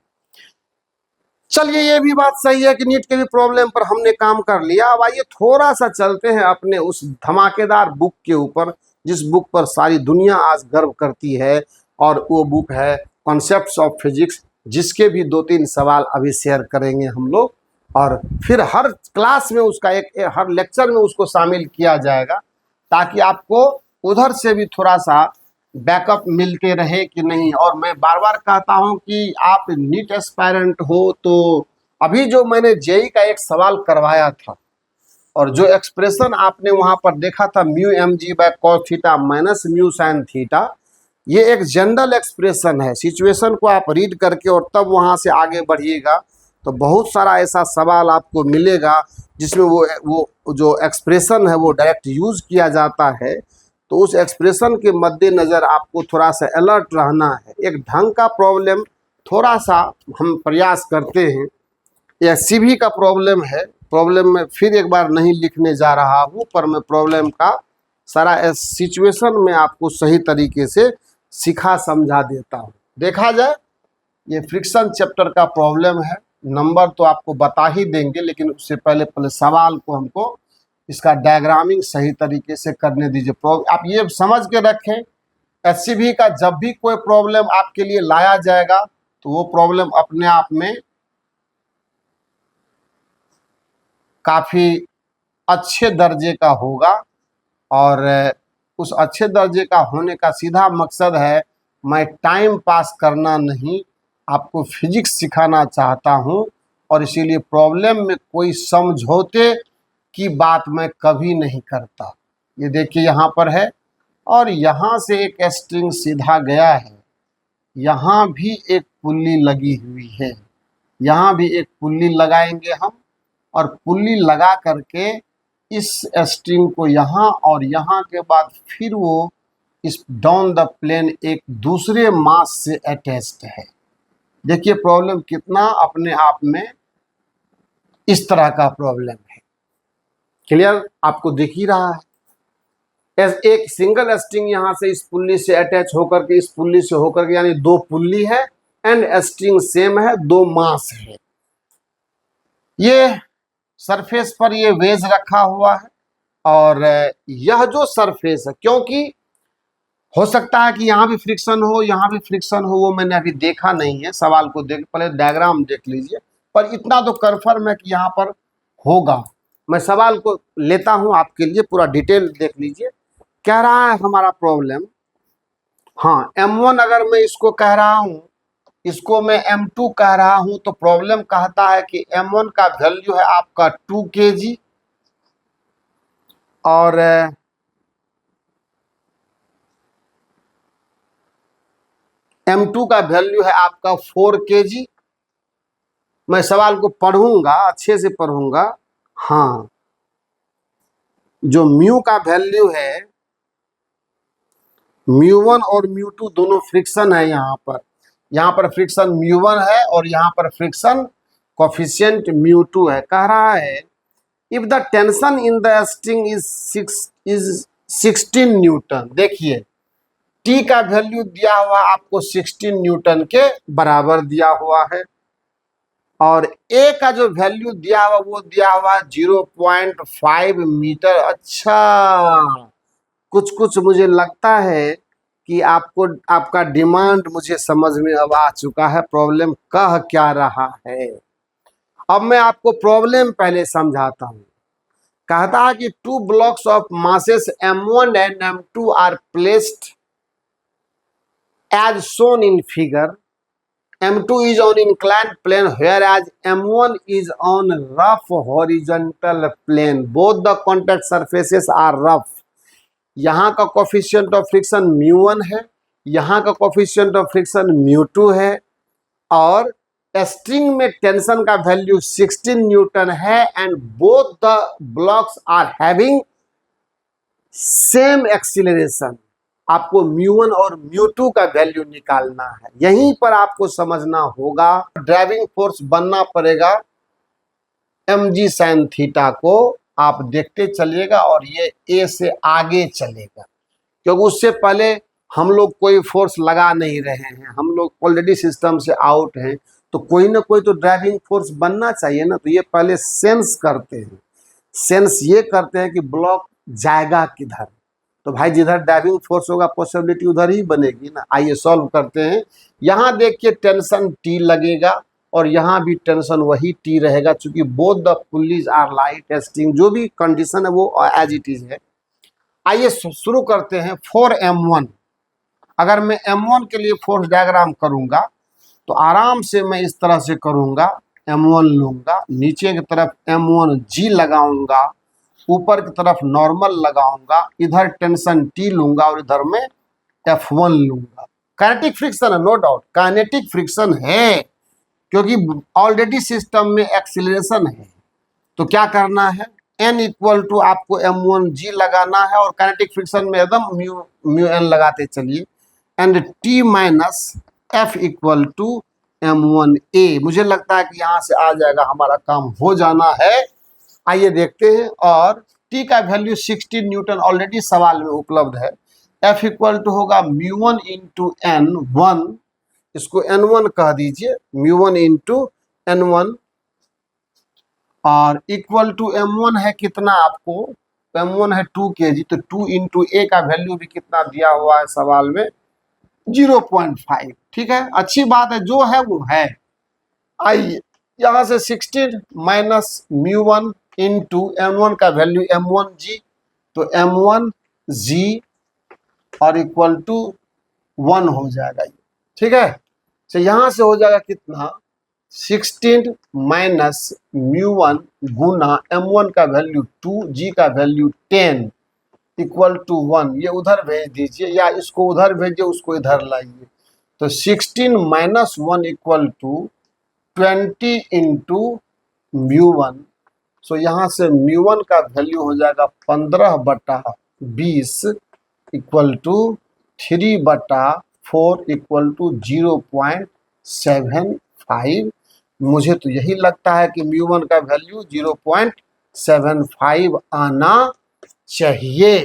चलिए, ये भी बात सही है कि नीट के भी प्रॉब्लम पर हमने काम कर लिया। अब आइए थोड़ा सा चलते हैं अपने उस धमाकेदार बुक के ऊपर, जिस बुक पर सारी दुनिया आज गर्व करती है, और वो बुक है कॉन्सेप्ट्स ऑफ फिजिक्स, जिसके भी 2-3 सवाल अभी शेयर करेंगे हम लोग, और फिर हर क्लास में उसका हर लेक्चर में उसको शामिल किया जाएगा, ताकि आपको उधर से भी थोड़ा सा बैकअप मिलते रहे कि नहीं। और मैं बार बार कहता हूं कि आप नीट एस्पायरेंट हो तो अभी जो मैंने जेई का एक सवाल करवाया था और जो एक्सप्रेशन आपने वहां पर देखा था mu m g by cos theta minus mu sine theta, ये एक जनरल एक्सप्रेशन है। सिचुएशन को आप रीड करके और तब वहां से आगे बढ़िएगा तो बहुत सारा ऐसा सवाल आपको मिलेगा जिसमें वो जो एक्सप्रेशन है वो डायरेक्ट यूज किया जाता है। तो उस एक्सप्रेशन के मद्देनज़र आपको थोड़ा सा अलर्ट रहना है। एक ढंग का प्रॉब्लम थोड़ा सा हम प्रयास करते हैं। यह सीवी का प्रॉब्लम है। प्रॉब्लम में फिर एक बार नहीं लिखने जा रहा हूँ, पर मैं प्रॉब्लम का सारा सिचुएशन में आपको सही तरीके से सिखा समझा देता हूँ। देखा जाए, ये फ्रिक्शन चैप्टर का प्रॉब्लम है। नंबर तो आपको बता ही देंगे, लेकिन उससे पहले सवाल को हमको इसका डायग्रामिंग सही तरीके से करने दीजिए। आप ये समझ के रखें, एचसीवी का जब भी कोई प्रॉब्लम आपके लिए लाया जाएगा तो वो प्रॉब्लम अपने आप में काफ़ी अच्छे दर्जे का होगा, और उस अच्छे दर्जे का होने का सीधा मकसद है मैं टाइम पास करना नहीं, आपको फिजिक्स सिखाना चाहता हूं, और इसीलिए प्रॉब्लम में कोई समझौते की बात मैं कभी नहीं करता। ये देखिए यहाँ पर है, और यहाँ से एक स्ट्रिंग सीधा गया है, यहाँ भी एक पुल्ली लगी हुई है, यहाँ भी एक पुल्ली लगाएंगे हम, और पुल्ली लगा करके इस स्ट्रिंग को यहाँ और यहाँ के बाद फिर वो इस डाउन द प्लेन एक दूसरे मास से अटैच्ड है। देखिए प्रॉब्लम कितना अपने आप में इस तरह का प्रॉब्लम है। क्लियर आपको दिख ही रहा है। एक सिंगल स्ट्रिंग यहाँ से इस पुल्ली से अटैच होकर के इस पुल्ली से होकर के, यानी 2 पुल्ली है एंड स्ट्रिंग सेम है, 2 मास है। ये सरफेस पर ये वेज रखा हुआ है, और यह जो सरफेस है, क्योंकि हो सकता है कि यहाँ भी फ्रिक्शन हो यहाँ भी फ्रिक्शन हो, वो मैंने अभी देखा नहीं है। सवाल को देख, पहले डायग्राम देख लीजिए, पर इतना तो कन्फर्म है कि यहाँ पर होगा। मैं सवाल को लेता हूँ आपके लिए, पूरा डिटेल देख लीजिए। कह रहा है हमारा प्रॉब्लम, हाँ M1 अगर मैं इसको कह रहा हूँ, इसको मैं M2 कह रहा हूँ, तो प्रॉब्लम कहता है कि M1 का वैल्यू है आपका 2 kg, और M2 का वैल्यू है आपका 4 kg। मैं सवाल को पढ़ूंगा, अच्छे से पढ़ूंगा। हाँ, जो म्यू का वैल्यू है, म्यू1 और म्यू2 दोनों फ्रिक्शन है यहाँ पर, यहाँ पर फ्रिक्शन μ1 है और यहाँ पर फ्रिक्शन कोफिशिएंट μ2 है। कह रहा है if the tension in the string is 16 Newton. देखिए टी का वैल्यू दिया हुआ आपको 16 न्यूटन के बराबर दिया हुआ है और ए का जो वैल्यू दिया हुआ वो दिया हुआ 0.5 मीटर। अच्छा, कुछ कुछ मुझे लगता है कि आपको आपका डिमांड मुझे समझ में अब आ चुका है, प्रॉब्लम कह क्या रहा है। अब मैं आपको प्रॉब्लम पहले समझाता हूं। कहता है कि two blocks of masses m1 and m2 are placed as shown in figure. m2 is on inclined plane whereas m1 is on rough horizontal plane. Both the contact surfaces are rough. यहाँ का coefficient of friction μ1 है, यहाँ का coefficient of friction μ2 है और string में tension का value 16 newton है and both the blocks are having same acceleration. आपको μ1 और μ2 का वैल्यू निकालना है। यहीं पर आपको समझना होगा, ड्राइविंग फोर्स बनना पड़ेगा mg sin थीटा को। आप देखते चलिएगा और ये ए से आगे चलेगा क्योंकि उससे पहले हम लोग कोई फोर्स लगा नहीं रहे हैं, हम लोग ऑलरेडी सिस्टम से आउट हैं, तो कोई ना कोई तो ड्राइविंग फोर्स बनना चाहिए ना। तो ये पहले सेंस करते हैं, सेंस ये करते हैं कि ब्लॉक जाएगा किधर। तो भाई जिधर ड्राइविंग फोर्स होगा पॉसिबिलिटी उधर ही बनेगी ना। आइए सॉल्व करते हैं। यहाँ देखिए टेंशन टी लगेगा और यहाँ भी टेंशन वही टी रहेगा चूंकि both the pulleys are light string. जो भी कंडीशन है वो एज इट इज है। आइए शुरू करते हैं। फॉर m1, अगर मैं m1 के लिए फोर्स डायग्राम करूंगा तो आराम से मैं इस तरह से करूंगा, m1 लूंगा, नीचे की तरफ m1g लगाऊंगा, ऊपर की तरफ नॉर्मल लगाऊंगा, इधर टेंशन टी लूंगा और इधर में f1 लूंगा। काइनेटिक फ्रिक्शन है, नो डाउट काइनेटिक फ्रिक्शन है क्योंकि ऑलरेडी सिस्टम में एक्सीलरेशन है। तो क्या करना है, n इक्वल टू आपको m1g लगाना है और काइनेटिक फ्रिक्शन में एकदम म्यू n लगाते चलिए and t minus f equal to m1a। मुझे लगता है कि यहाँ से आ जाएगा, हमारा काम हो जाना है। आइए देखते हैं। और t का वैल्यू 16 न्यूटन ऑलरेडी सवाल में उपलब्ध है। f इक्वल टू होगा μ1 इंटू n1, इसको n1 कह दीजिए, μ1 इंटू n1 और इक्वल टू m1 है कितना आपको, m1 है 2 kg, तो 2 इंटू a का वैल्यू भी कितना दिया हुआ है सवाल में 0.5। ठीक है, अच्छी बात है, जो है वो है। आइए यहाँ से 16 माइनस μ1 इंटू m1 का वैल्यू m1g, तो m1g और इक्वल टू 1 हो जाएगा ये। ठीक है, तो यहाँ से हो जाएगा कितना, 16 माइनस μ1 गुना m1 का वैल्यू 2, g का वैल्यू 10 इक्वल टू 1। ये उधर भेज दीजिए या इसको उधर भेजिए, उसको इधर लाइए। तो 16 माइनस 1 इक्वल टू 20 इंटू μ1। सो यहाँ से μ1 का वैल्यू हो जाएगा 15/20 इक्वल टू 3/4 इक्वल टू 0.75। मुझे तो यही लगता है कि μ1 का वैल्यू 0.75 आना चाहिए।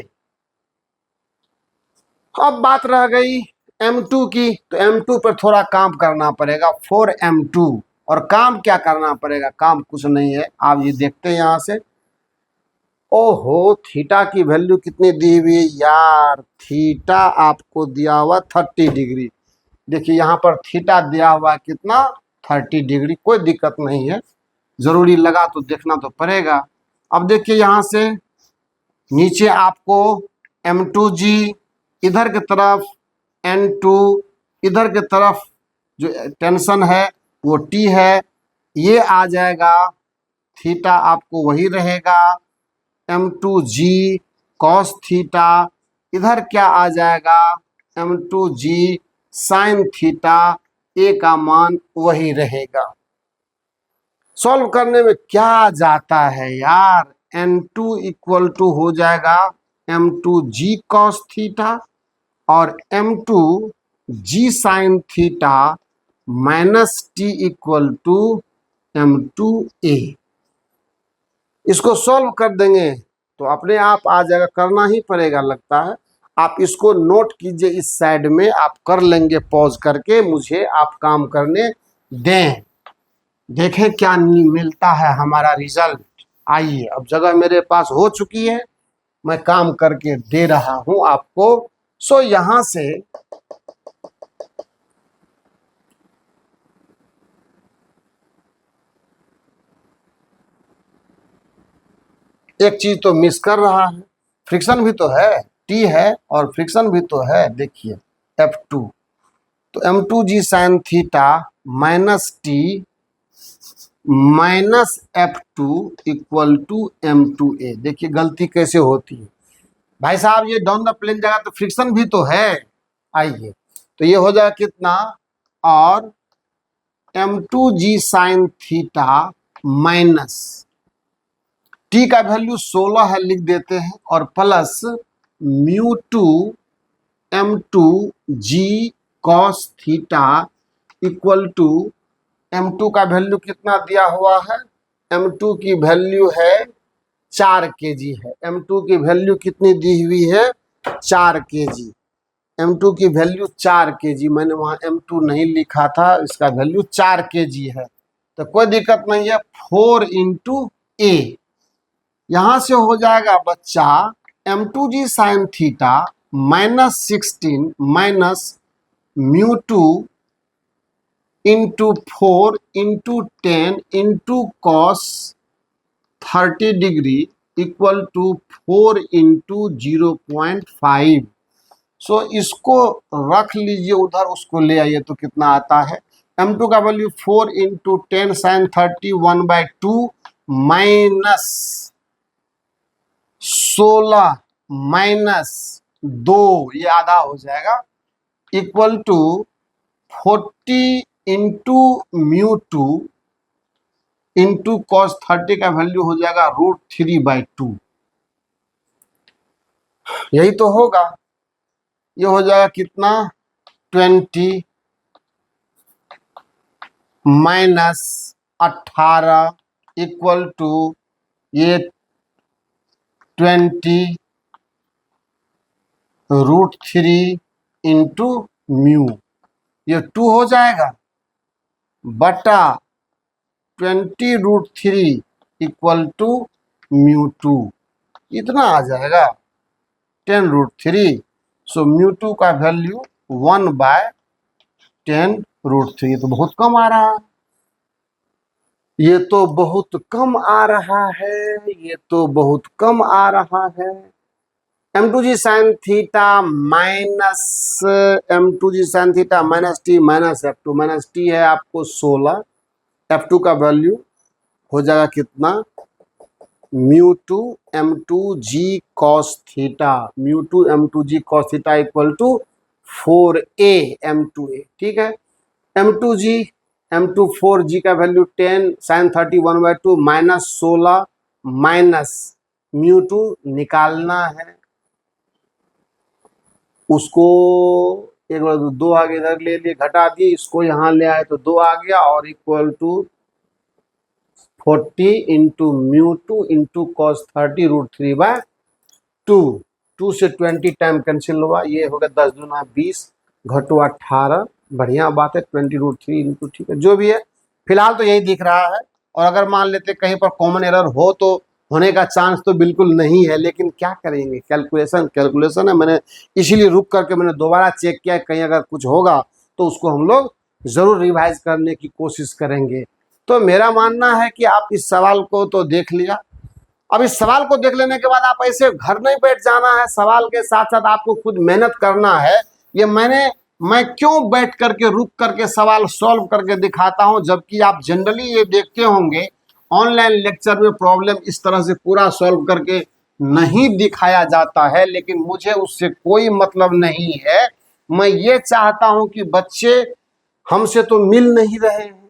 अब बात रह गई m2 की, तो m2 पर थोड़ा काम करना पड़ेगा। फॉर m2, और काम क्या करना पड़ेगा, काम कुछ नहीं है, आप ये देखते हैं यहाँ से। ओहो, थीटा की वैल्यू कितनी दी हुई है यार, थीटा आपको दिया हुआ 30 डिग्री। देखिए यहाँ पर थीटा दिया हुआ कितना, 30 डिग्री। कोई दिक्कत नहीं है, जरूरी लगा तो देखना तो पड़ेगा। अब देखिए यहाँ से नीचे आपको m2g, इधर की तरफ n2, इधर की तरफ जो टेंशन है वो t है, ये आ जाएगा। थीटा आपको वही रहेगा m2g cos थीटा, इधर क्या आ जाएगा m2g sin थीटा, a का मान वही रहेगा। सॉल्व करने में क्या जाता है यार, n2 इक्वल टू हो जाएगा m2g cos थीटा और m2g sin theta minus T equal to m2a। इसको सॉल्व कर देंगे तो अपने आप आ जाएगा, करना ही पड़ेगा लगता है। आप इसको नोट कीजिए, इस साइड में आप कर लेंगे पॉज करके, मुझे आप काम करने दें, देखें क्या मिलता है हमारा रिजल्ट। आइए, अब जगह मेरे पास हो चुकी है, मैं काम करके दे रहा हूं आपको। सो यहां से एक चीज तो मिस कर रहा है, फ्रिक्शन भी तो है, टी है और फ्रिक्शन भी तो है। देखिए F2, तो m2g sine theta minus T minus F2 equal to m2a। देखिए गलती कैसे होती है भाई साहब, ये डाउन द प्लेन जगह तो फ्रिक्शन भी तो है। आइए, तो ये हो जाएगा कितना, और m2g sine theta minus T का वैल्यू 16 है, लिख देते हैं, और plus mu two m2g cos theta equal to m2 का वैल्यू कितना दिया हुआ है, m2 की वैल्यू है 4 kg है। m2 की वैल्यू कितनी दी हुई है, 4 kg। m2 की वैल्यू 4 kg, मैंने वहां m2 नहीं लिखा था, इसका वैल्यू 4 kg है, तो कोई दिक्कत नहीं है। 4 इंटू ए, यहां से हो जाएगा बच्चा m2g sine theta minus 16 minus mu two into 4 into 10 into cos 30 degree equal to 4 into 0.5। So इसको रख लीजिए उधर, उसको ले आइए तो कितना आता है, m2 का value 4 into 10 sine 30 1/2 minus 16 minus 2, ये आधा हो जाएगा, equal to 40 into mu two into cos 30 का वैल्यू हो जाएगा √3/2। यही तो होगा, ये हो जाएगा कितना, 20 माइनस 18 इक्वल टू ये 20 √3 इंटू म्यू, ये 2 हो जाएगा, बटा 20 √3 इक्वल टू म्यू टू, इतना आ जाएगा 10 √3। सो म्यू टू का वैल्यू 1/10 √3, तो बहुत कम आ रहा है, ये तो बहुत कम आ रहा है, ये तो बहुत कम आ रहा है। m2g sine theta minus m2g sine theta minus T minus F2, minus T है आपको 16, F2 का वैल्यू हो जाएगा कितना, mu two m2g cos theta, mu two m2g cos theta equal to 4a m2a। ठीक है, m2g m2 4g का value 10 sine 30 1/2 minus 16 minus mu two निकालना है, उसको एक बार 2 आगे इधर ले लिए, घटा दिए, इसको यहाँ ले आए तो 2 आ गया, और equal to 40 into mu two into cos 30 √3/2। 2 से 20 टाइम कैंसिल हुआ, ये हो गया 10 दूना 20 घटो 18, बढ़िया बात है, 20 √3 इंटू, ठीक है जो भी है, फिलहाल तो यही दिख रहा है। और अगर मान लेते कहीं पर कॉमन एरर हो तो होने का चांस तो बिल्कुल नहीं है, लेकिन क्या करेंगे, कैलकुलेशन कैलकुलेशन है, मैंने इसीलिए रुक करके मैंने दोबारा चेक किया, कहीं अगर कुछ होगा तो उसको हम लोग ज़रूर रिवाइज करने की कोशिश करेंगे। तो मेरा मानना है कि आप इस सवाल को तो देख लिया, अब इस सवाल को देख लेने के बाद आप ऐसे घर नहीं बैठ जाना है, सवाल के साथ साथ आपको खुद मेहनत करना है। ये मैं क्यों बैठ करके रुक करके सवाल सॉल्व करके दिखाता हूं, जबकि आप जनरली ये देखते होंगे ऑनलाइन लेक्चर में प्रॉब्लम इस तरह से पूरा सॉल्व करके नहीं दिखाया जाता है, लेकिन मुझे उससे कोई मतलब नहीं है। मैं ये चाहता हूं कि बच्चे हमसे तो मिल नहीं रहे हैं,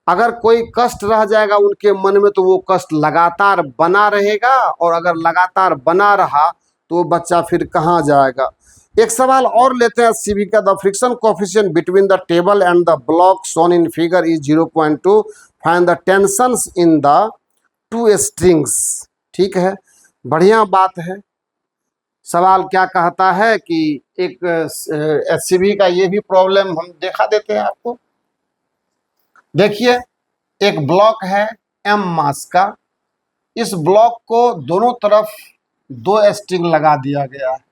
अगर कोई कष्ट रह जाएगा उनके मन में तो वो कष्ट लगातार बना रहेगा, और अगर लगातार बना रहा तो बच्चा फिर कहाँ जाएगा। एक सवाल और लेते हैं सीबी का। The friction coefficient between the table and the block shown in figure is 0.2, find the tensions in the two strings. ठीक है, बढ़िया बात है। सवाल क्या कहता है कि एक एससीबी का ये भी प्रॉब्लम हम देखा देते हैं आपको। देखिए, एक ब्लॉक है एम मास का, इस ब्लॉक को दोनों तरफ 2 स्ट्रिंग लगा दिया गया है।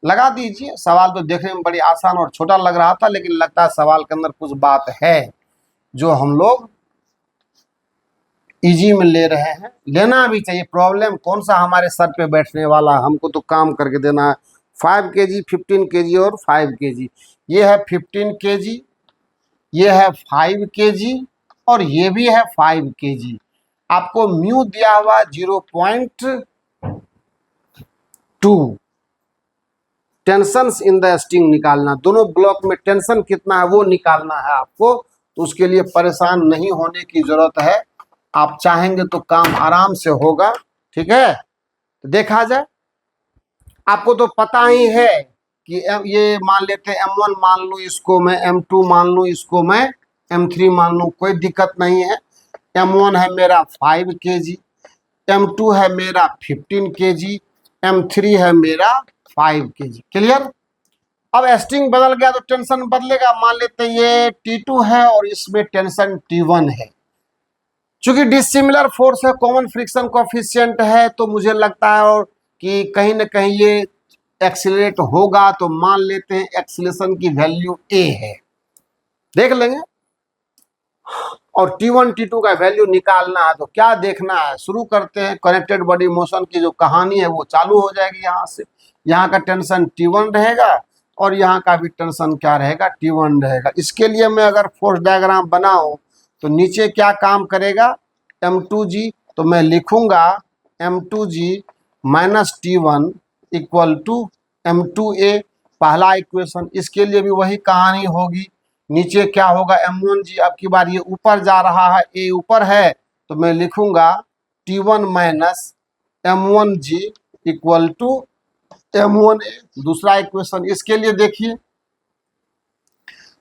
लगा दीजिए। सवाल तो देखने में बड़ी आसान और छोटा लग रहा था, लेकिन लगता है सवाल के अंदर कुछ बात है जो हम लोग इजी में ले रहे हैं। लेना भी चाहिए। प्रॉब्लम कौन सा हमारे सर पे बैठने वाला, हमको तो काम करके देना है। 5 kg, 15 kg और 5 kg। ये है 15 kg, ये है 5 kg और ये भी है 5 kg। आपको म्यू दिया हुआ 0.2। टेंशन इन द स्ट्रिंग निकालना, दोनों ब्लॉक में टेंशन कितना है वो निकालना है आपको। तो उसके लिए परेशान नहीं होने की जरूरत है। आप चाहेंगे तो काम आराम से होगा। ठीक है, तो देखा जाए। आपको तो पता ही है कि ये मान लेते हैं M1 मान लूँ इसको मैं, M2 मान लूँ इसको मैं, M3 मान लूँ, कोई दिक्कत नहीं है। M1 है मेरा 5 kg, M2 है मेरा 15 kg, M3 है मेरा 5 kg। क्लियर। अब स्ट्रिंग बदल गया तो टेंशन बदलेगा। मान लेते हैं ये T2 है और इसमें टेंशन T1 है। चूंकि डिसिमिलर फोर्स है, कॉमन फ्रिक्शन कोफिशिएंट है, तो मुझे लगता है और कि कहीं ना कहीं ये एक्सीलरेट होगा। तो मान लेते हैं एक्सीलरेशन की वैल्यू A है, देख लेंगे। और T1 T2 का वैल्यू निकालना है। तो क्या देखना है, शुरू करते हैं। कनेक्टेड बॉडी मोशन की जो कहानी है वो चालू हो जाएगी। यहाँ से यहाँ का टेंशन T1 रहेगा और यहाँ का भी टेंशन क्या रहेगा, T1 रहेगा। इसके लिए मैं अगर फोर्स डायग्राम बनाऊं तो नीचे क्या काम करेगा, M2G। तो मैं लिखूंगा M2G minus T1 equal to M2A, पहला इक्वेशन। इसके लिए भी वही कहानी होगी। नीचे क्या होगा, M1G। अब की बार ये ऊपर जा रहा है, A ऊपर है, तो मैं लिखूंगा T1 minus M1G equal to M1A, दूसरा इक्वेशन। इसके लिए देखिए,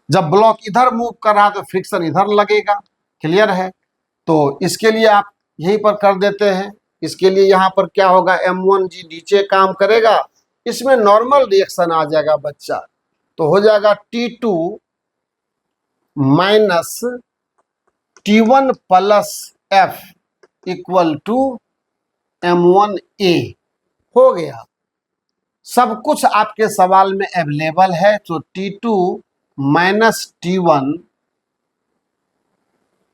जब ब्लॉक इधर मूव कर रहा है तो फ्रिक्शन इधर लगेगा। क्लियर है। तो इसके लिए आप यहीं पर कर देते हैं। इसके लिए यहाँ पर क्या होगा, M1G नीचे काम करेगा, इसमें नॉर्मल रिएक्शन आ जाएगा बच्चा। तो हो जाएगा T2 minus T1 plus F equal to M1A। हो गया। सब कुछ आपके सवाल में अवेलेबल है। तो T2 minus T1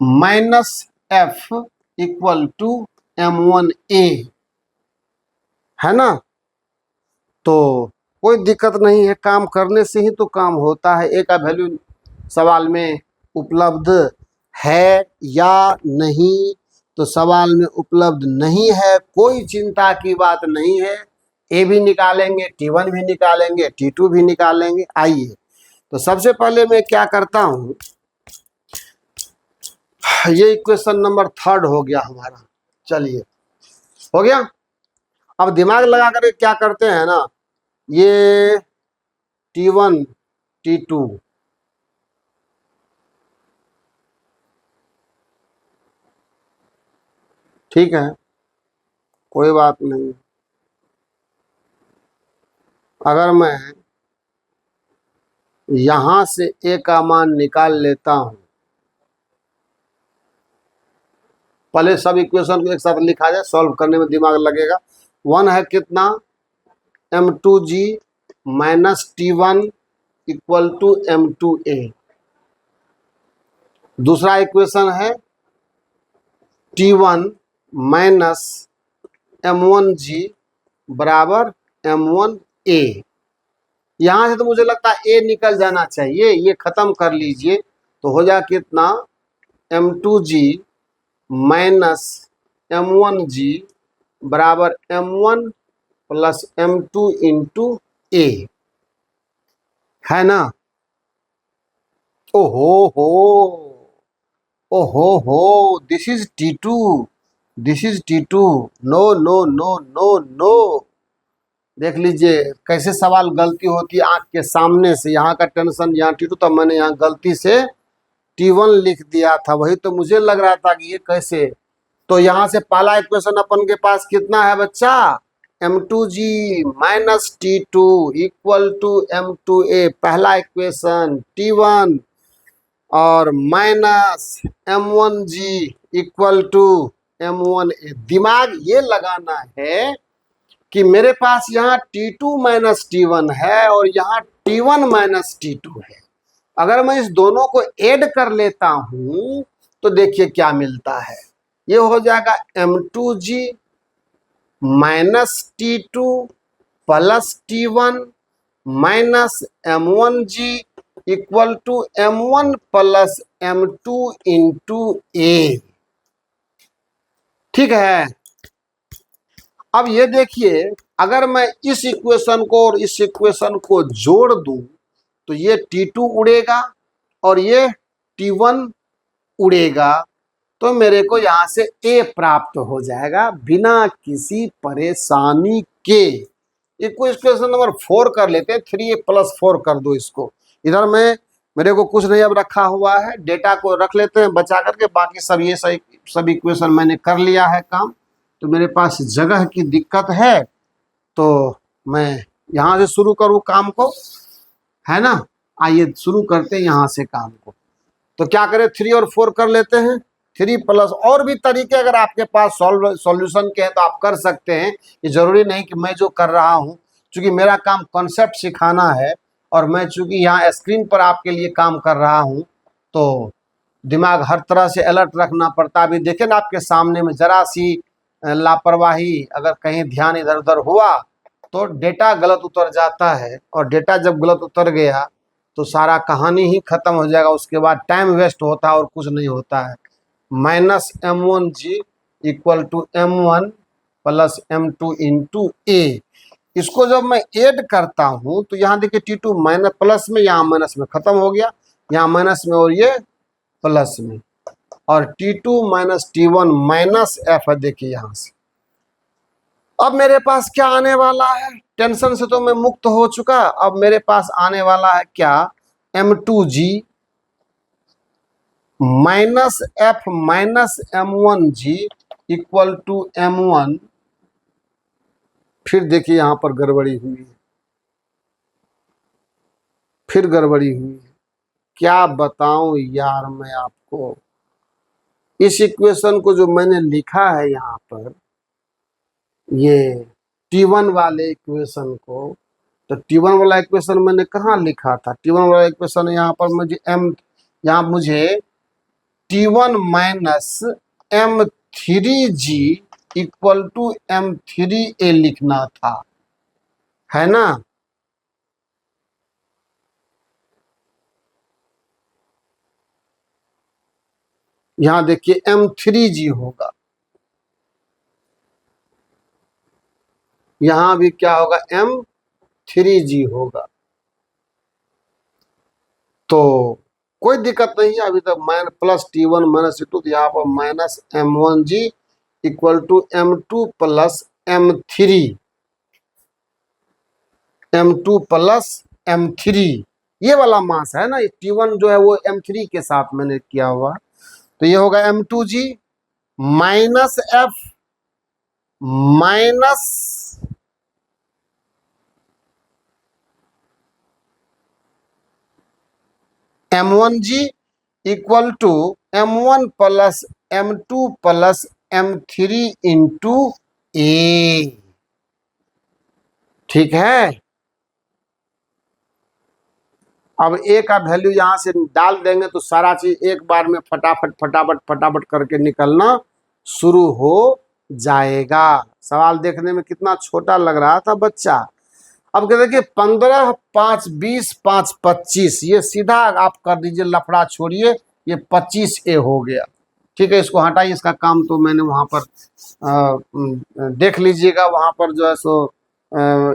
minus F equal to M1A है ना। तो कोई दिक्कत नहीं है, काम करने से ही तो काम होता है। A का वैल्यू सवाल में उपलब्ध है या नहीं, तो सवाल में उपलब्ध नहीं है, कोई चिंता की बात नहीं है। A भी निकालेंगे, T1 भी निकालेंगे, T2 भी निकालेंगे। आइए, तो सबसे पहले मैं क्या करता हूं, ये इक्वेशन नंबर 3 हो गया हमारा। चलिए, हो गया। अब दिमाग लगा कर क्या करते हैं ना, ये T1 T2 ठीक है, कोई बात नहीं। अगर मैं यहां से A का मान निकाल लेता हूं, पहले सब इक्वेशन को एक साथ लिखा जाए, सॉल्व करने में दिमाग लगेगा। 1 है कितना, M2G minus T1 equal to M2A। दूसरा इक्वेशन है T1 माइनस M1G बराबर M1A। यहां से तो मुझे लगता है A निकल जाना चाहिए, ये खत्म कर लीजिए। तो हो जाए कितना, M2G माइनस M1G बराबर M1 plus M2 into A, है ना। ओहो हो, ओहो हो, this is T2, this is T2। No no no no no, देख लीजिए कैसे सवाल गलती होती है आंख के सामने से। यहाँ का टेंशन यहाँ T2 तो मैंने यहाँ गलती से T1 लिख दिया था, वही तो मुझे लग रहा था कि ये कैसे। तो यहाँ से पहला इक्वेशन अपन के पास कितना है बच्चा, M2G minus T2 equal to M2A, पहला इक्वेशन T1 और minus M1G equal to M1A। दिमाग ये लगाना है कि मेरे पास यहाँ T2 माइनस T1 है और यहाँ T1 माइनस T2 है। अगर मैं इस दोनों को ऐड कर लेता हूं तो देखिए क्या मिलता है, ये हो जाएगा M2G minus T2 plus T1 minus M1G equal to M1 plus M2 into A। ठीक है, अब ये देखिए अगर मैं इस इक्वेशन को और इस इक्वेशन को जोड़ दूं तो ये T2 उड़ेगा और ये T1 उड़ेगा, तो मेरे को यहाँ से A प्राप्त हो जाएगा बिना किसी परेशानी के। इक्वेशन नंबर 4 कर लेते हैं, 3A प्लस 4 कर दो इसको। इधर में मेरे को कुछ नहीं अब रखा हुआ है, डेटा को रख लेते हैं बचा करके, बाकी सब ये सब इक्वेशन मैंने कर लिया है काम। तो मेरे पास जगह की दिक्कत है तो मैं यहाँ से शुरू करूँ काम को, है ना। आइए शुरू करते हैं यहाँ से काम को। तो क्या करें, 3 और 4 कर लेते हैं, 3 प्लस, और भी तरीके अगर आपके पास सॉल्यूशन के हैं तो आप कर सकते हैं। ये जरूरी नहीं कि मैं जो कर रहा हूँ, क्योंकि मेरा काम कॉन्सेप्ट सिखाना है और मैं चूंकि यहाँ स्क्रीन पर आपके लिए काम कर रहा हूँ तो दिमाग हर तरह से अलर्ट रखना पड़ता है। अभी देखें ना आपके सामने में जरा सी लापरवाही अगर कहीं ध्यान इधर उधर हुआ तो डेटा गलत उतर जाता है, और डेटा जब गलत उतर गया तो सारा कहानी ही खत्म हो जाएगा, उसके बाद टाइम वेस्ट होता है और कुछ नहीं होता है। Minus M1G equal to M1 plus M2 into A। इसको जब मैं ऐड करता हूं तो यहाँ देखिए T2 माइनस प्लस में, यहाँ माइनस में खत्म हो गया, यहाँ माइनस में और ये प्लस में, और T2 minus T1 minus F है। देखिए यहाँ से अब मेरे पास क्या आने वाला है, टेंशन से तो मैं मुक्त हो चुका। अब मेरे पास आने वाला है क्या, M2G minus F minus M1G equal to M1। फिर देखिए यहां पर गड़बड़ी हुई है, फिर गड़बड़ी हुई है, क्या बताऊं यार मैं आपको। इस इक्वेशन को जो मैंने लिखा है यहाँ पर, ये T1 वाले इक्वेशन को, तो T1 वाला इक्वेशन मैंने कहाँ लिखा था, T1 वाला इक्वेशन यहाँ पर मुझे यहाँ मुझे T1 minus M3G equal to M3A लिखना था, है ना। यहां देखिए M3G होगा, यहां भी क्या होगा, M3G होगा। तो कोई दिक्कत नहीं है, अभी तक प्लस T1 माइनस T2, तो यहाँ पर minus M1G equal to M2 plus M2 plus M3, ये वाला मास है ना। T1 जो है वो M3 के साथ मैंने किया हुआ, तो ये होगा M2G minus F minus M1G equal to M1 plus M2 plus M3 into A। ठीक है, अब A का वैल्यू यहां से डाल देंगे तो सारा चीज एक बार में फटाफट फटाफट फटाफट करके निकलना शुरू हो जाएगा। सवाल देखने में कितना छोटा लग रहा था बच्चा। अब कहते देखिए 15 5 20 5 25, ये सीधा आप कर दीजिए, लफड़ा छोड़िए, ये 25A हो गया। ठीक है, इसको हटाइए, इसका काम तो मैंने वहां पर देख लीजिएगा, वहां पर जो है सो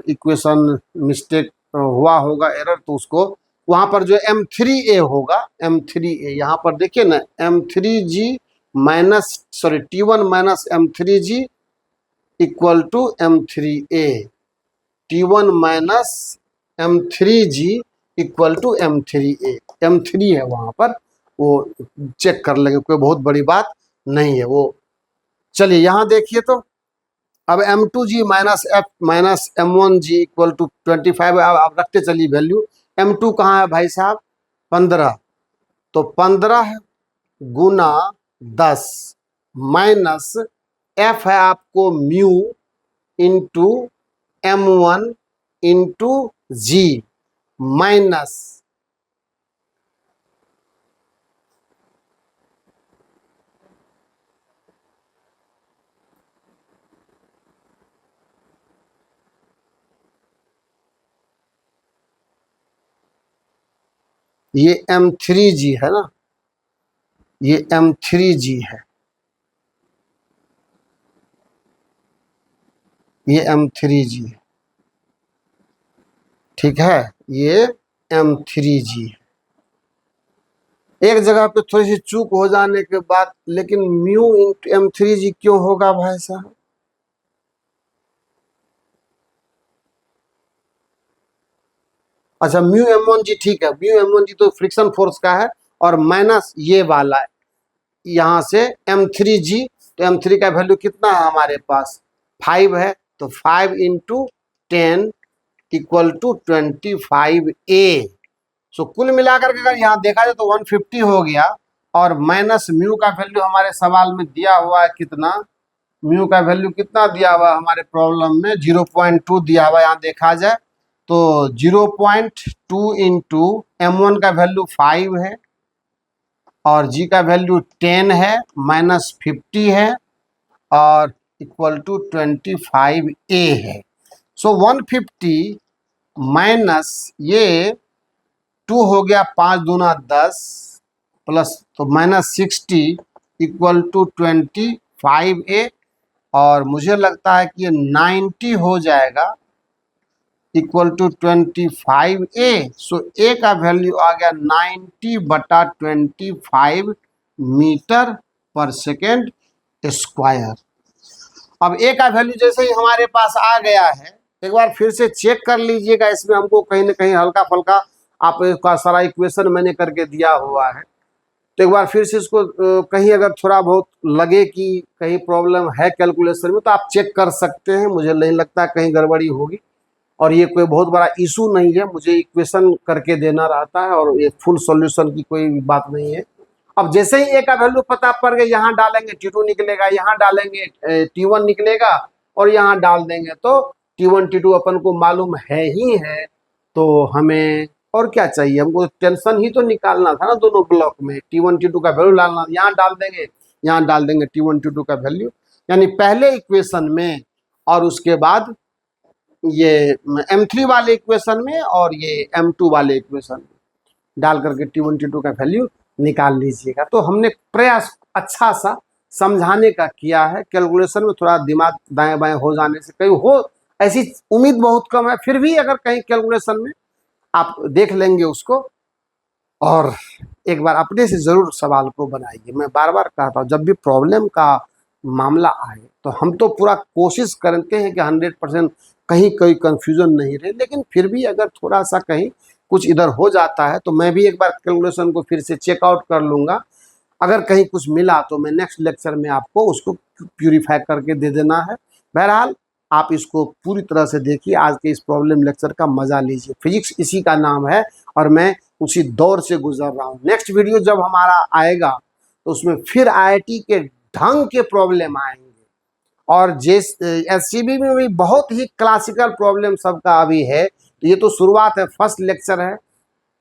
इक्वेशन मिस्टेक हुआ होगा, एरर, तो उसको वहां पर जो M3A होगा, M3A यहाँ पर देखिए ना, M3G minus T1 minus M3G equal to M3A। T1 minus M3G equal to M3A। M3 है वहां पर, वो चेक कर लेंगे, कोई बहुत बड़ी बात नहीं है वो। चलिए यहां देखिए तो अब M2G minus F minus M1G equal to 25। आप रखते चलिए वैल्यू। M2 कहाँ है भाई साहब? 15। तो 15 गुना 10 माइनस F है आपको mu into M1 into G minus ये M3G है ना, ये M3G है, ये M3G है, ठीक है, ये M3G है। एक जगह पे थोड़ी सी चूक हो जाने के बाद, लेकिन म्यू इंटू M3G क्यों होगा भाई साहब? अच्छा म्यू M1G ठीक है, म्यू M1G तो फ्रिक्शन फोर्स का है, और माइनस ये वाला है यहाँ से M3G। तो M3 का वैल्यू कितना है हमारे पास? 5 है, तो 5 इंटू 10 इक्वल टू 25A। सो कुल मिलाकर के अगर यहाँ देखा जाए तो 150 हो गया, और माइनस म्यू का वैल्यू हमारे सवाल में दिया हुआ है कितना? म्यू का वैल्यू कितना दिया हुआ है हमारे प्रॉब्लम में? 0.2 दिया हुआ है। यहाँ देखा जाए तो 0.2 इंटू M1 का वैल्यू 5 है, और G का वैल्यू 10 है, माइनस 50 है, और इक्वल टू 25A है। सो 150 माइनस ये 2 हो गया, 5 दूना 10 प्लस तो माइनस 60 इक्वल टू 25A, और मुझे लगता है कि ये 90 हो जाएगा equal to 25A। So A का वैल्यू आ गया 90/25 मीटर पर सेकेंड स्क्वायर। अब A का वैल्यू जैसे ही हमारे पास आ गया है, एक बार फिर से चेक कर लीजिएगा, इसमें हमको कहीं ना कहीं हल्का फल्का आपका सारा इक्वेशन मैंने करके दिया हुआ है। तो एक बार फिर से इसको कहीं अगर थोड़ा बहुत लगे कि कहीं प्रॉब्लम है कैलकुलेशन में, तो आप चेक कर सकते हैं। मुझे नहीं लगता कहीं गड़बड़ी होगी, और ये कोई बहुत बड़ा इशू नहीं है, मुझे इक्वेशन करके देना रहता है, और ये फुल सॉल्यूशन की कोई बात नहीं है। अब जैसे ही A का वैल्यू पता पड़ गया, यहाँ डालेंगे T2 निकलेगा, यहाँ डालेंगे T1 निकलेगा, और यहाँ डाल देंगे तो T1 T2 अपन को मालूम है ही है। तो हमें और क्या चाहिए? हमको टेंशन ही तो निकालना था ना दोनों ब्लॉक में। T1 T2 का वैल्यू डालना, यहाँ डाल देंगे, यहाँ डाल देंगे T1 T2 का वैल्यू, यानी पहले इक्वेशन में और उसके बाद ये M3 वाले इक्वेशन में और ये M2 वाले इक्वेशन में डाल करके T1 T2 का वैल्यू निकाल लीजिएगा। तो हमने प्रयास अच्छा सा समझाने का किया है। कैलकुलेशन में थोड़ा दिमाग दाएं बाएं हो जाने से कहीं हो, ऐसी उम्मीद बहुत कम है, फिर भी अगर कहीं कैलकुलेशन में आप देख लेंगे उसको, और एक बार अपने से जरूर सवाल को बनाइए। मैं बार बार कहता हूँ, जब भी प्रॉब्लम का मामला आए तो हम तो पूरा कोशिश करते हैं कि 100% कहीं कोई कंफ्यूजन नहीं रहे, लेकिन फिर भी अगर थोड़ा सा कहीं कुछ इधर हो जाता है तो मैं भी एक बार कैलकुलेशन को फिर से चेकआउट कर लूँगा। अगर कहीं कुछ मिला तो मैं नेक्स्ट लेक्चर में आपको उसको प्यूरीफाई करके दे देना है। बहरहाल आप इसको पूरी तरह से देखिए, आज के इस प्रॉब्लम लेक्चर का मजा लीजिए। फिजिक्स इसी का नाम है, और मैं उसी दौर से गुजर रहा हूँ। नेक्स्ट वीडियो जब हमारा आएगा तो उसमें फिर IIT के ढंग के प्रॉब्लम आएंगे, और जिस SCB में भी बहुत ही क्लासिकल प्रॉब्लम सबका अभी है। तो ये तो शुरुआत है, फर्स्ट लेक्चर है।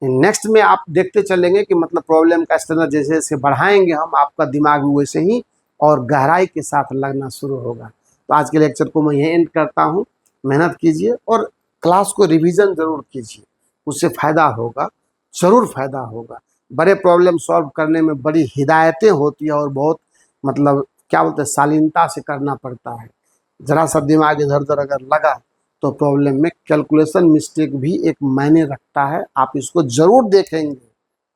नेक्स्ट में आप देखते चलेंगे कि मतलब प्रॉब्लम का स्टैंडर्ड जैसे जैसे बढ़ाएंगे हम, आपका दिमाग भी वैसे ही और गहराई के साथ लगना शुरू होगा। तो आज के लेक्चर को मैं यही एंड करता हूँ। मेहनत कीजिए और क्लास को रिवीजन जरूर कीजिए, उससे फ़ायदा होगा, ज़रूर फ़ायदा होगा। बड़े प्रॉब्लम सॉल्व करने में बड़ी हिदायतें होती है, और बहुत मतलब क्या बोलते हैं, शालीनता से करना पड़ता है। ज़रा सा दिमाग इधर उधर अगर लगा तो प्रॉब्लम में कैलकुलेशन मिस्टेक भी एक मायने रखता है। आप इसको ज़रूर देखेंगे,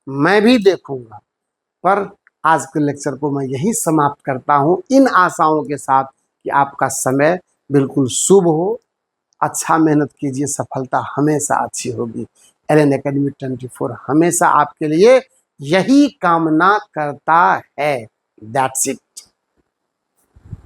मैं भी देखूंगा। पर आज के लेक्चर को मैं यही समाप्त करता हूँ, इन आशाओं के साथ कि आपका समय बिल्कुल शुभ हो, अच्छा मेहनत कीजिए, सफलता हमेशा अच्छी होगी। एलन एकेडमी 24 हमेशा आपके लिए यही कामना करता है। That's it.